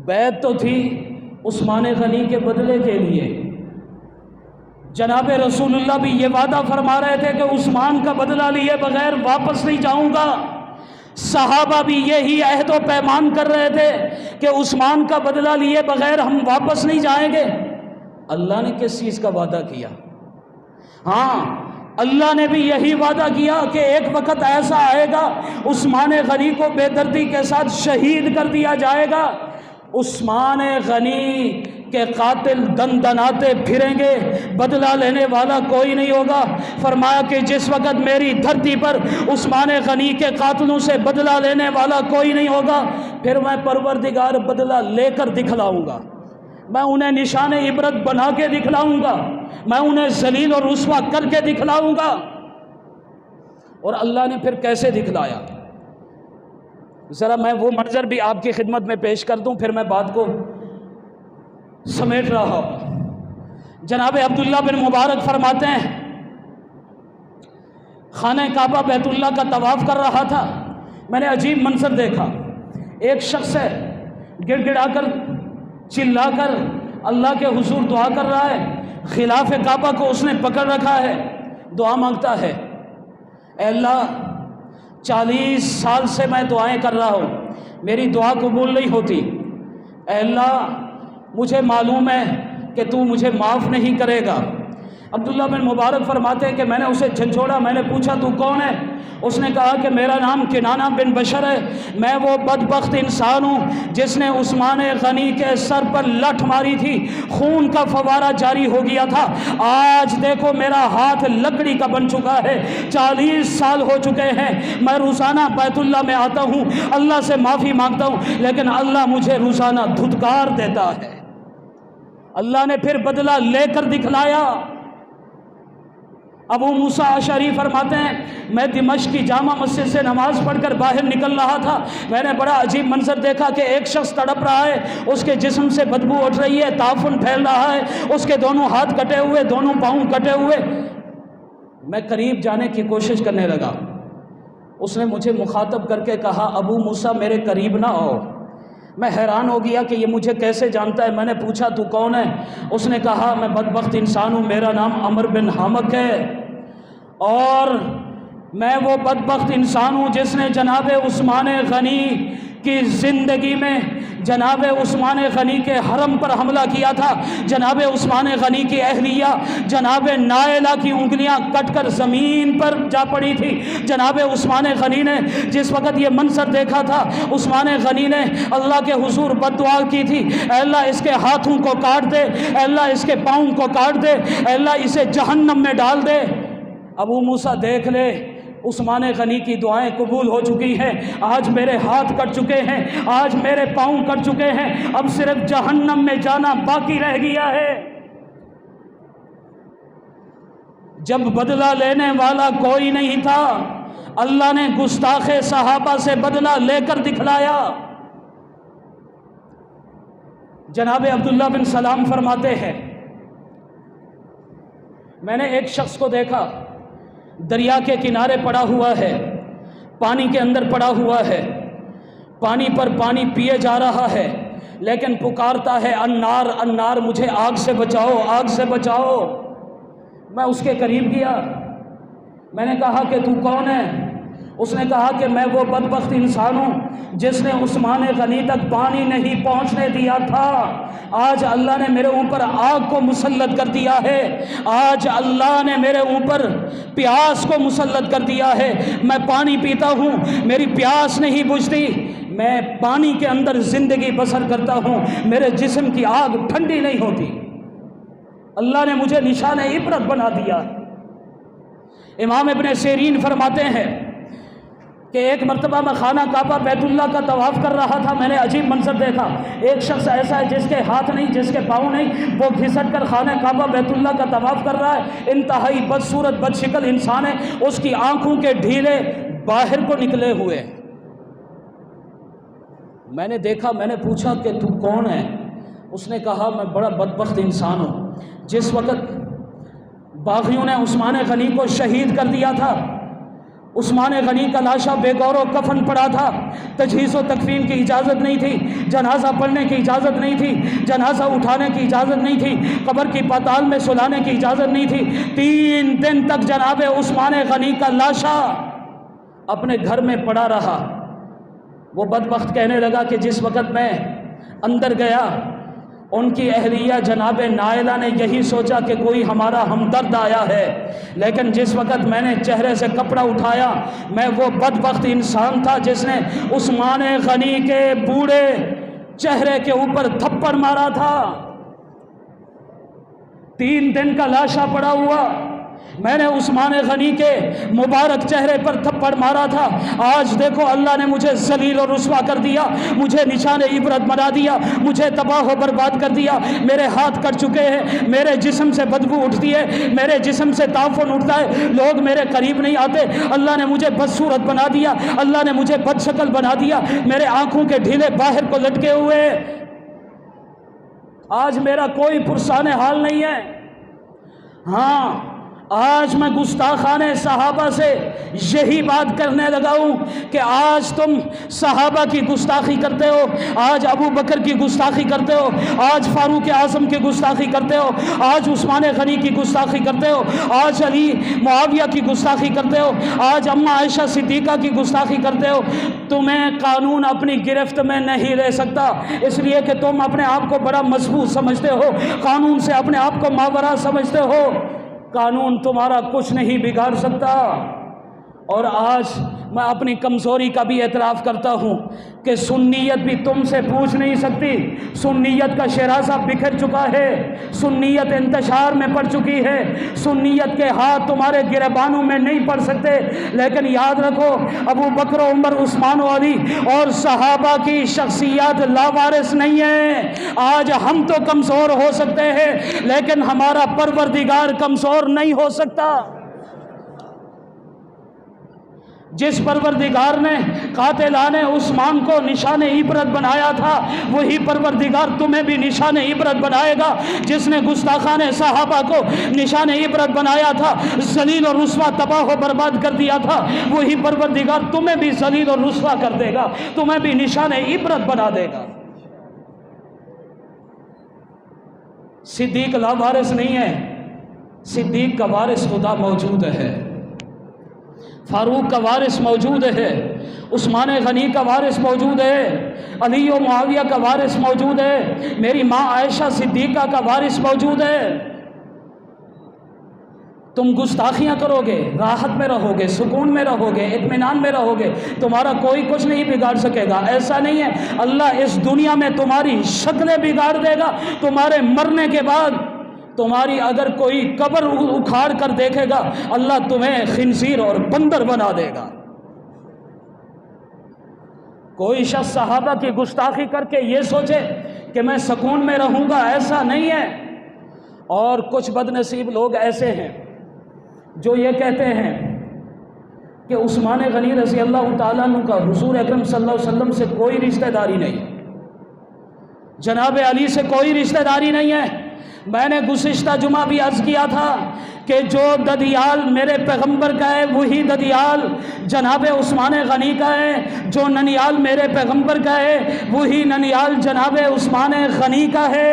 بیعت تو تھی عثمان غنی کے بدلے کے لیے، جناب رسول اللہ بھی یہ وعدہ فرما رہے تھے کہ عثمان کا بدلہ لیے بغیر واپس نہیں جاؤں گا، صحابہ بھی یہی عہد و پیمان کر رہے تھے کہ عثمان کا بدلہ لیے بغیر ہم واپس نہیں جائیں گے۔ اللہ نے کس چیز کا وعدہ کیا؟ ہاں اللہ نے بھی یہی وعدہ کیا کہ ایک وقت ایسا آئے گا عثمان غنی کو بے دردی کے ساتھ شہید کر دیا جائے گا۔ عثمان غنی کے قاتل دن دناتے پھریں گے، بدلہ لینے والا کوئی نہیں ہوگا۔ فرمایا کہ جس وقت میری دھرتی پر عثمان غنی کے قاتلوں سے بدلہ لینے والا کوئی نہیں ہوگا، پھر میں پروردگار بدلہ لے کر دکھلاؤں گا، میں انہیں نشان عبرت بنا کے دکھلاؤں گا، میں انہیں ذلیل اور رسوا کر کے دکھلاؤں گا۔ اور اللہ نے پھر کیسے دکھلایا؟ ذرا میں وہ منظر بھی آپ کی خدمت میں پیش کر دوں، پھر میں بات کو سمیٹ رہا ہوں۔ جناب عبداللہ بن مبارک فرماتے ہیں خانہ کعبہ بیت اللہ کا طواف کر رہا تھا، میں نے عجیب منظر دیکھا۔ ایک شخص ہے گڑ گڑا کر چلا کر اللہ کے حضور دعا کر رہا ہے، خلاف کعبہ کو اس نے پکڑ رکھا ہے، دعا مانگتا ہے، اے اللہ 40 سال سے میں دعائیں کر رہا ہوں، میری دعا قبول نہیں ہوتی، اے اللہ مجھے معلوم ہے کہ تو مجھے معاف نہیں کرے گا۔ عبداللہ بن مبارک فرماتے ہیں کہ میں نے اسے جھنجھوڑا، میں نے پوچھا تو کون ہے؟ اس نے کہا کہ میرا نام کنانہ بن بشر ہے، میں وہ بدبخت انسان ہوں جس نے عثمان غنی کے سر پر لٹھ ماری تھی، خون کا فوارہ جاری ہو گیا تھا، آج دیکھو میرا ہاتھ لکڑی کا بن چکا ہے، 40 سال ہو چکے ہیں، میں روزانہ بیت اللہ میں آتا ہوں، اللہ سے معافی مانگتا ہوں، لیکن اللہ مجھے روزانہ دھتکار دیتا ہے۔ اللہ نے پھر بدلہ لے کر دکھلایا۔ ابو موسیٰ اشعری فرماتے ہیں میں دمشق کی جامع مسجد سے نماز پڑھ کر باہر نکل رہا تھا، میں نے بڑا عجیب منظر دیکھا کہ ایک شخص تڑپ رہا ہے، اس کے جسم سے بدبو اٹھ رہی ہے، تعفن پھیل رہا ہے، اس کے دونوں ہاتھ کٹے ہوئے، دونوں پاؤں کٹے ہوئے۔ میں قریب جانے کی کوشش کرنے لگا، اس نے مجھے مخاطب کر کے کہا ابو موسیٰ میرے قریب نہ آؤ۔ میں حیران ہو گیا کہ یہ مجھے کیسے جانتا ہے، میں نے پوچھا تو کون ہے؟ اس نے کہا میں بدبخت انسان ہوں، میرا نام عمر بن حامک ہے، اور میں وہ بدبخت انسان ہوں جس نے جناب عثمان غنی کی زندگی میں جناب عثمان غنی کے حرم پر حملہ کیا تھا، جناب عثمان غنی کی اہلیہ جناب نائلہ کی انگلیاں کٹ کر زمین پر جا پڑی تھی۔ جناب عثمان غنی نے جس وقت یہ منظر دیکھا تھا، عثمان غنی نے اللہ کے حضور بد دعا کی تھی، اے اللہ اس کے ہاتھوں کو کاٹ دے، اے اللہ اس کے پاؤں کو کاٹ دے، اے اللہ اسے جہنم میں ڈال دے۔ ابو موسیٰ دیکھ لے عثمان غنی کی دعائیں قبول ہو چکی ہیں، آج میرے ہاتھ کٹ چکے ہیں، آج میرے پاؤں کٹ چکے ہیں، اب صرف جہنم میں جانا باقی رہ گیا ہے۔ جب بدلہ لینے والا کوئی نہیں تھا، اللہ نے گستاخ صحابہ سے بدلہ لے کر دکھلایا۔ جناب عبداللہ بن سلام فرماتے ہیں، میں نے ایک شخص کو دیکھا، دریا کے کنارے پڑا ہوا ہے، پانی کے اندر پڑا ہوا ہے، پانی پر پانی پیے جا رہا ہے، لیکن پکارتا ہے انار انار، مجھے آگ سے بچاؤ، آگ سے بچاؤ۔ میں اس کے قریب گیا، میں نے کہا کہ تو کون ہے؟ اس نے کہا کہ میں وہ بدبخت انسان ہوں جس نے عثمان غنی تک پانی نہیں پہنچنے دیا تھا، آج اللہ نے میرے اوپر آگ کو مسلط کر دیا ہے، آج اللہ نے میرے اوپر پیاس کو مسلط کر دیا ہے، میں پانی پیتا ہوں، میری پیاس نہیں بجھتی، میں پانی کے اندر زندگی بسر کرتا ہوں، میرے جسم کی آگ ٹھنڈی نہیں ہوتی، اللہ نے مجھے نشان عبرت بنا دیا۔ امام ابن سیرین فرماتے ہیں کہ ایک مرتبہ میں خانہ کعبہ بیت اللہ کا طواف کر رہا تھا، میں نے عجیب منظر دیکھا، ایک شخص ایسا ہے جس کے ہاتھ نہیں، جس کے پاؤں نہیں، وہ گھسٹ کر خانہ کعبہ بیت اللہ کا طواف کر رہا ہے، انتہائی بدصورت بد شکل انسان ہے، اس کی آنکھوں کے ڈھیلے باہر کو نکلے ہوئے۔ میں نے دیکھا، میں نے پوچھا کہ تو کون ہے؟ اس نے کہا میں بڑا بدبخت انسان ہوں، جس وقت باغیوں نے عثمان غنی کو شہید کر دیا تھا، عثمان غنی کا لاشا بے گور و کفن پڑا تھا، تجہیز و تکفین کی اجازت نہیں تھی، جنازہ پڑھنے کی اجازت نہیں تھی، جنازہ اٹھانے کی اجازت نہیں تھی، قبر کی پاتال میں سلانے کی اجازت نہیں تھی، 3 دن تک جناب عثمان غنی کا لاشا اپنے گھر میں پڑا رہا۔ وہ بدبخت کہنے لگا کہ جس وقت میں اندر گیا، ان کی اہلیہ جناب نائلہ نے یہی سوچا کہ کوئی ہمارا ہمدرد آیا ہے، لیکن جس وقت میں نے چہرے سے کپڑا اٹھایا، میں وہ بدبخت انسان تھا جس نے عثمان غنی کے بوڑھے چہرے کے اوپر تھپڑ مارا تھا۔ 3 دن کا لاشا پڑا ہوا، میں نے عثمان غنی کے مبارک چہرے پر تھپڑ مارا تھا، آج دیکھو اللہ نے مجھے ذلیل اور رسوا کر دیا، مجھے نشان عبرت بنا دیا، مجھے تباہ و برباد کر دیا، میرے ہاتھ کٹ چکے ہیں، میرے جسم سے بدبو اٹھتی ہے، میرے جسم سے تعفن اٹھتا ہے، لوگ میرے قریب نہیں آتے، اللہ نے مجھے بدصورت بنا دیا، اللہ نے مجھے بد شکل بنا دیا، میرے آنکھوں کے ڈھیلے باہر کو لٹکے ہوئے، آج میرا کوئی پرسان حال نہیں ہے۔ ہاں، آج میں گستاخان صحابہ سے یہی بات کرنے لگا ہوں کہ آج تم صحابہ کی گستاخی کرتے ہو، آج ابو بکر کی گستاخی کرتے ہو، آج فاروق اعظم کی گستاخی کرتے ہو، آج عثمان غنی کی گستاخی کرتے ہو، آج علی معاویہ کی گستاخی کرتے ہو، آج اماں عائشہ صدیقہ کی گستاخی کرتے ہو۔ تمہیں قانون اپنی گرفت میں نہیں لے سکتا، اس لیے کہ تم اپنے آپ کو بڑا مضبوط سمجھتے ہو، قانون سے اپنے آپ کو ماورا سمجھتے ہو، قانون تمہارا کچھ نہیں بگاڑ سکتا۔ اور آج میں اپنی کمزوری کا بھی اعتراف کرتا ہوں کہ سنیت بھی تم سے پوچھ نہیں سکتی، سنیت کا شراسہ بکھر چکا ہے، سنیت انتشار میں پڑ چکی ہے، سنیت کے ہاتھ تمہارے گریبانوں میں نہیں پڑ سکتے، لیکن یاد رکھو ابو بکر و عمر عثمان و علی اور صحابہ کی شخصیات لاوارث نہیں ہیں۔ آج ہم تو کمزور ہو سکتے ہیں، لیکن ہمارا پروردگار کمزور نہیں ہو سکتا۔ جس پروردگار نے قاتلان عثمان کو نشان عبرت بنایا تھا، وہی پروردگار تمہیں بھی نشان عبرت بنائے گا۔ جس نے گستاخان صحابہ کو نشان عبرت بنایا تھا، ذلیل اور رسوا تباہ و برباد کر دیا تھا، وہی پروردگار تمہیں بھی ذلیل اور رسوا کر دے گا، تمہیں بھی نشان عبرت بنا دے گا۔ صدیق لاوارث نہیں ہے، صدیق کا وارث خدا موجود ہے، فاروق کا وارث موجود ہے، عثمان غنی کا وارث موجود ہے، علی و معاویہ کا وارث موجود ہے، میری ماں عائشہ صدیقہ کا وارث موجود ہے۔ تم گستاخیاں کرو گے، راحت میں رہو گے، سکون میں رہو گے، اطمینان میں رہو گے، تمہارا کوئی کچھ نہیں بگاڑ سکے گا۔ ایسا نہیں ہے، اللہ اس دنیا میں تمہاری شکلیں بگاڑ دے گا، تمہارے مرنے کے بعد تمہاری اگر کوئی قبر اکھاڑ کر دیکھے گا اللہ تمہیں خنزیر اور بندر بنا دے گا۔ کوئی شخص صحابہ کی گستاخی کر کے یہ سوچے کہ میں سکون میں رہوں گا، ایسا نہیں ہے۔ اور کچھ بد نصیب لوگ ایسے ہیں جو یہ کہتے ہیں کہ عثمان غنی رضی اللہ تعالیٰ عنہ کا حضور اکرم صلی اللہ علیہ وسلم سے کوئی رشتہ داری نہیں، جناب علی سے کوئی رشتہ داری نہیں ہے۔ میں نے گزشتہ جمعہ بھی عرض کیا تھا کہ جو ددیال میرے پیغمبر کا ہے وہی ددیال جناب عثمان غنی کا ہے، جو ننیال میرے پیغمبر کا ہے وہی ننیال جناب عثمان غنی کا ہے،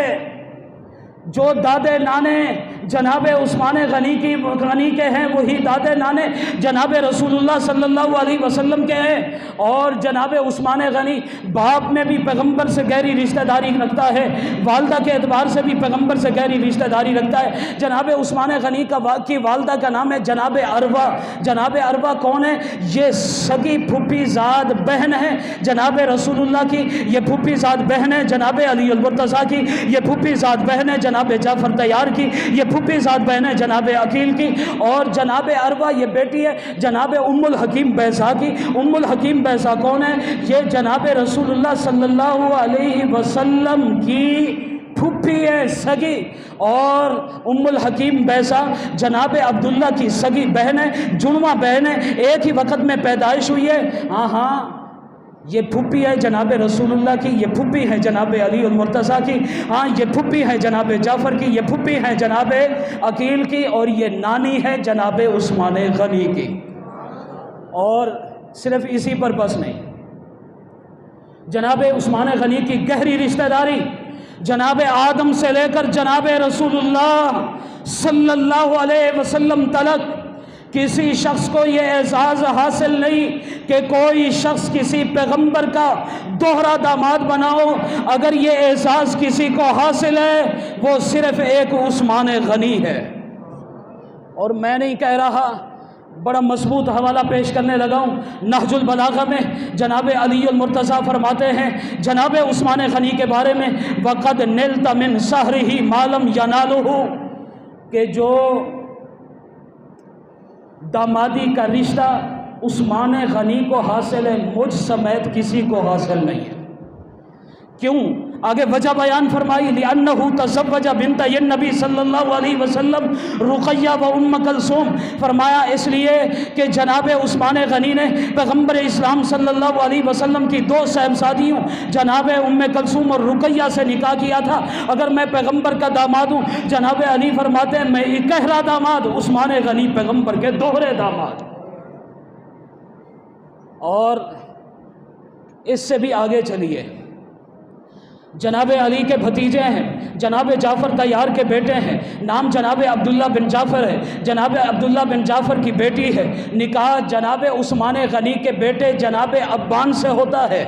جو دادے نانے جناب عثمان غنی کے ہیں وہی دادے نانے جناب رسول اللہ صلی اللہ علیہ وسلم کے ہیں۔ اور جناب عثمان غنی باپ میں بھی پیغمبر سے گہری رشتہ داری رکھتا ہے، والدہ کے اعتبار سے بھی پیغمبر سے گہری رشتہ داری رکھتا ہے۔ جناب عثمان غنی کی والدہ کا نام ہے جناب عروہ۔ جناب عروہ کون ہے؟ یہ سگی پھوپھی زاد بہن ہے جناب رسول اللہ کی، یہ پھوپھی زاد بہن ہے جناب علی المرتضیٰ کی، یہ پھوپھی زاد بہن ہے جناب جعفر طیار کی، یہ پھوپھی زاد بہن ہے جناب عقیل کی، اور جناب عروہ یہ بیٹی ہے جناب ام الحکیم بیضا کی۔ ام الحکیم بیضا کون ہے؟ یہ جناب رسول اللہ صلی اللہ علیہ وسلم کی پھوپھی ہے سگی، اور ام الحکیم بیضا جناب عبداللہ کی سگی بہن ہے، جڑواں بہن ہے، ایک ہی وقت میں پیدائش ہوئی ہے۔ ہاں یہ پھوپھی ہے جناب رسول اللہ کی، یہ پھوپھی ہے جناب علی المرتضیٰ کی، ہاں یہ پھوپھی ہے جناب جعفر کی، یہ پھوپھی ہے جناب عقیل کی، اور یہ نانی ہے جناب عثمان غنی کی۔ اور صرف اسی پر بس نہیں، جناب عثمان غنی کی گہری رشتہ داری جناب آدم سے لے کر جناب رسول اللہ صلی اللہ علیہ وسلم تلک کسی شخص کو یہ اعزاز حاصل نہیں کہ کوئی شخص کسی پیغمبر کا دوہرا داماد بناؤ۔ اگر یہ اعزاز کسی کو حاصل ہے وہ صرف ایک عثمان غنی ہے۔ اور میں نہیں کہہ رہا، بڑا مضبوط حوالہ پیش کرنے لگا ہوں، نہج البلاغہ میں جناب علی المرتضیٰ فرماتے ہیں جناب عثمان غنی کے بارے میں وَقَدْ نِلْتَ مِنْ سَحْرِهِ مَا لَمْ يَنَالُهُ، کہ جو دامادی کا رشتہ عثمان غنی کو حاصل ہے مجھ سمیت کسی کو حاصل نہیں ہے۔ کیوں؟ آگے وجہ بیان فرمائی، لِأَنَّهُ تَزَوَّجَ بِنْتَيِ النَّبِي صلی اللہ علیہ وسلم رقیہ و ام کلثوم، فرمایا اس لیے کہ جناب عثمان غنی نے پیغمبر اسلام صلی اللہ علیہ وسلم کی دو صاحبزادیوں جناب ام کلثوم اور رقیہ سے نکاح کیا تھا۔ اگر میں پیغمبر کا داماد ہوں، جناب علی فرماتے ہیں میں اکہرا داماد، عثمان غنی پیغمبر کے دوہرے داماد۔ اور اس سے بھی آگے چلیے، جناب علی کے بھتیجے ہیں، جناب جعفر طیار کے بیٹے ہیں، نام جناب عبداللہ بن جعفر ہے، جناب عبداللہ بن جعفر کی بیٹی ہے، نکاح جناب عثمان غنی کے بیٹے جناب عبان سے ہوتا ہے۔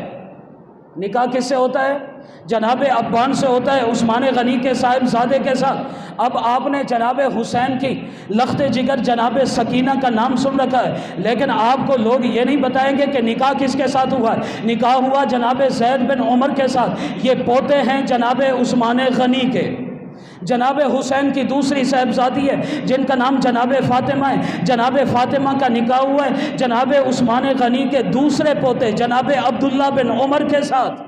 نکاح کس سے ہوتا ہے؟ جناب عبان سے ہوتا ہے، عثمان غنی کے صاحبزادے کے ساتھ۔ اب آپ نے جناب حسین کی لخت جگر جناب سکینہ کا نام سن رکھا ہے، لیکن آپ کو لوگ یہ نہیں بتائیں گے کہ نکاح کس کے ساتھ ہوا ہے۔ نکاح ہوا جناب زید بن عمر کے ساتھ، یہ پوتے ہیں جناب عثمان غنی کے۔ جناب حسین کی دوسری صاحبزادی ہے جن کا نام جناب فاطمہ ہے، جناب فاطمہ کا نکاح ہوا ہے جناب عثمان غنی کے دوسرے پوتے جناب عبداللہ بن عمر کے ساتھ۔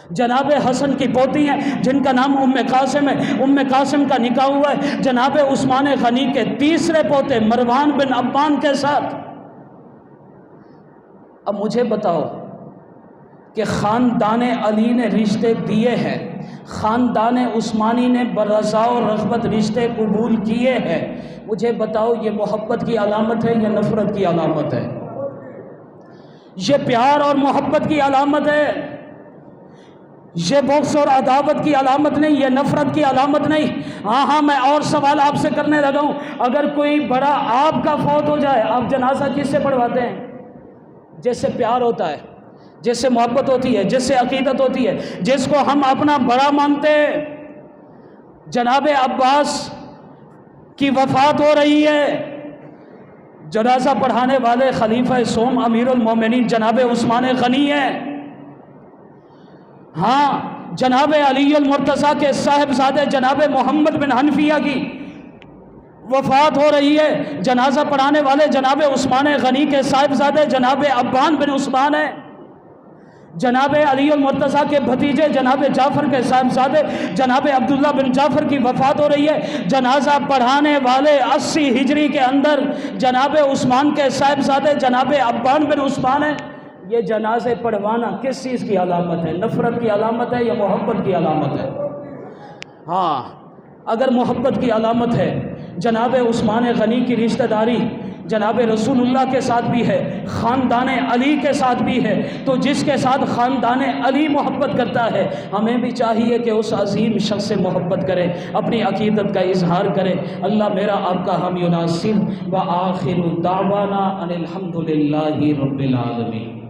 جناب حسن کی پوتی ہیں جن کا نام ام قاسم ہے، ام قاسم کا نکاح ہوا ہے جناب عثمان غنی کے تیسرے پوتے مروان بن عبان کے ساتھ۔ اب مجھے بتاؤ کہ خاندان علی نے رشتے دیے ہیں، خاندان عثمانی نے برضا و رغبت رشتے قبول کیے ہیں، مجھے بتاؤ یہ محبت کی علامت ہے یا نفرت کی علامت ہے؟ یہ پیار اور محبت کی علامت ہے، یہ بغض اور عداوت کی علامت نہیں، یہ نفرت کی علامت نہیں۔ ہاں میں اور سوال آپ سے کرنے لگا ہوں، اگر کوئی بڑا آپ کا فوت ہو جائے، آپ جنازہ کس سے پڑھواتے ہیں؟ جس سے پیار ہوتا ہے، جس سے محبت ہوتی ہے، جس سے عقیدت ہوتی ہے، جس کو ہم اپنا بڑا مانتے ہیں۔ جناب عباس کی وفات ہو رہی ہے، جنازہ پڑھانے والے خلیفہ سوم امیر المومنین جناب عثمان غنی ہیں۔ ہاں جناب علی المرتضیٰ کے صاحبزادے جناب محمد بن حنفیہ کی وفات ہو رہی ہے، جنازہ پڑھانے والے جناب عثمان غنی کے صاحبزادے جناب ابان بن عثمان ہیں، جناب علی المرتضیٰ کے بھتیجے جناب جعفر کے صاحبزادے جناب عبداللہ بن جعفر کی وفات ہو رہی ہے، جنازہ پڑھانے والے 80 ہجری کے اندر جناب عثمان کے صاحبزادے جناب ابان بن عثمان ہیں۔ یہ جنازے پڑھوانا کس چیز کی علامت ہے؟ نفرت کی علامت ہے یا محبت کی علامت ہے؟ ہاں، اگر محبت کی علامت ہے، جناب عثمان غنی کی رشتہ داری جناب رسول اللہ کے ساتھ بھی ہے، خاندان علی کے ساتھ بھی ہے، تو جس کے ساتھ خاندان علی محبت کرتا ہے ہمیں بھی چاہیے کہ اس عظیم شخص سے محبت کریں، اپنی عقیدت کا اظہار کریں۔ اللہ میرا آپ کا حامی و ناصر، وآخر دعوانا ان الحمد للہ رب العالمین۔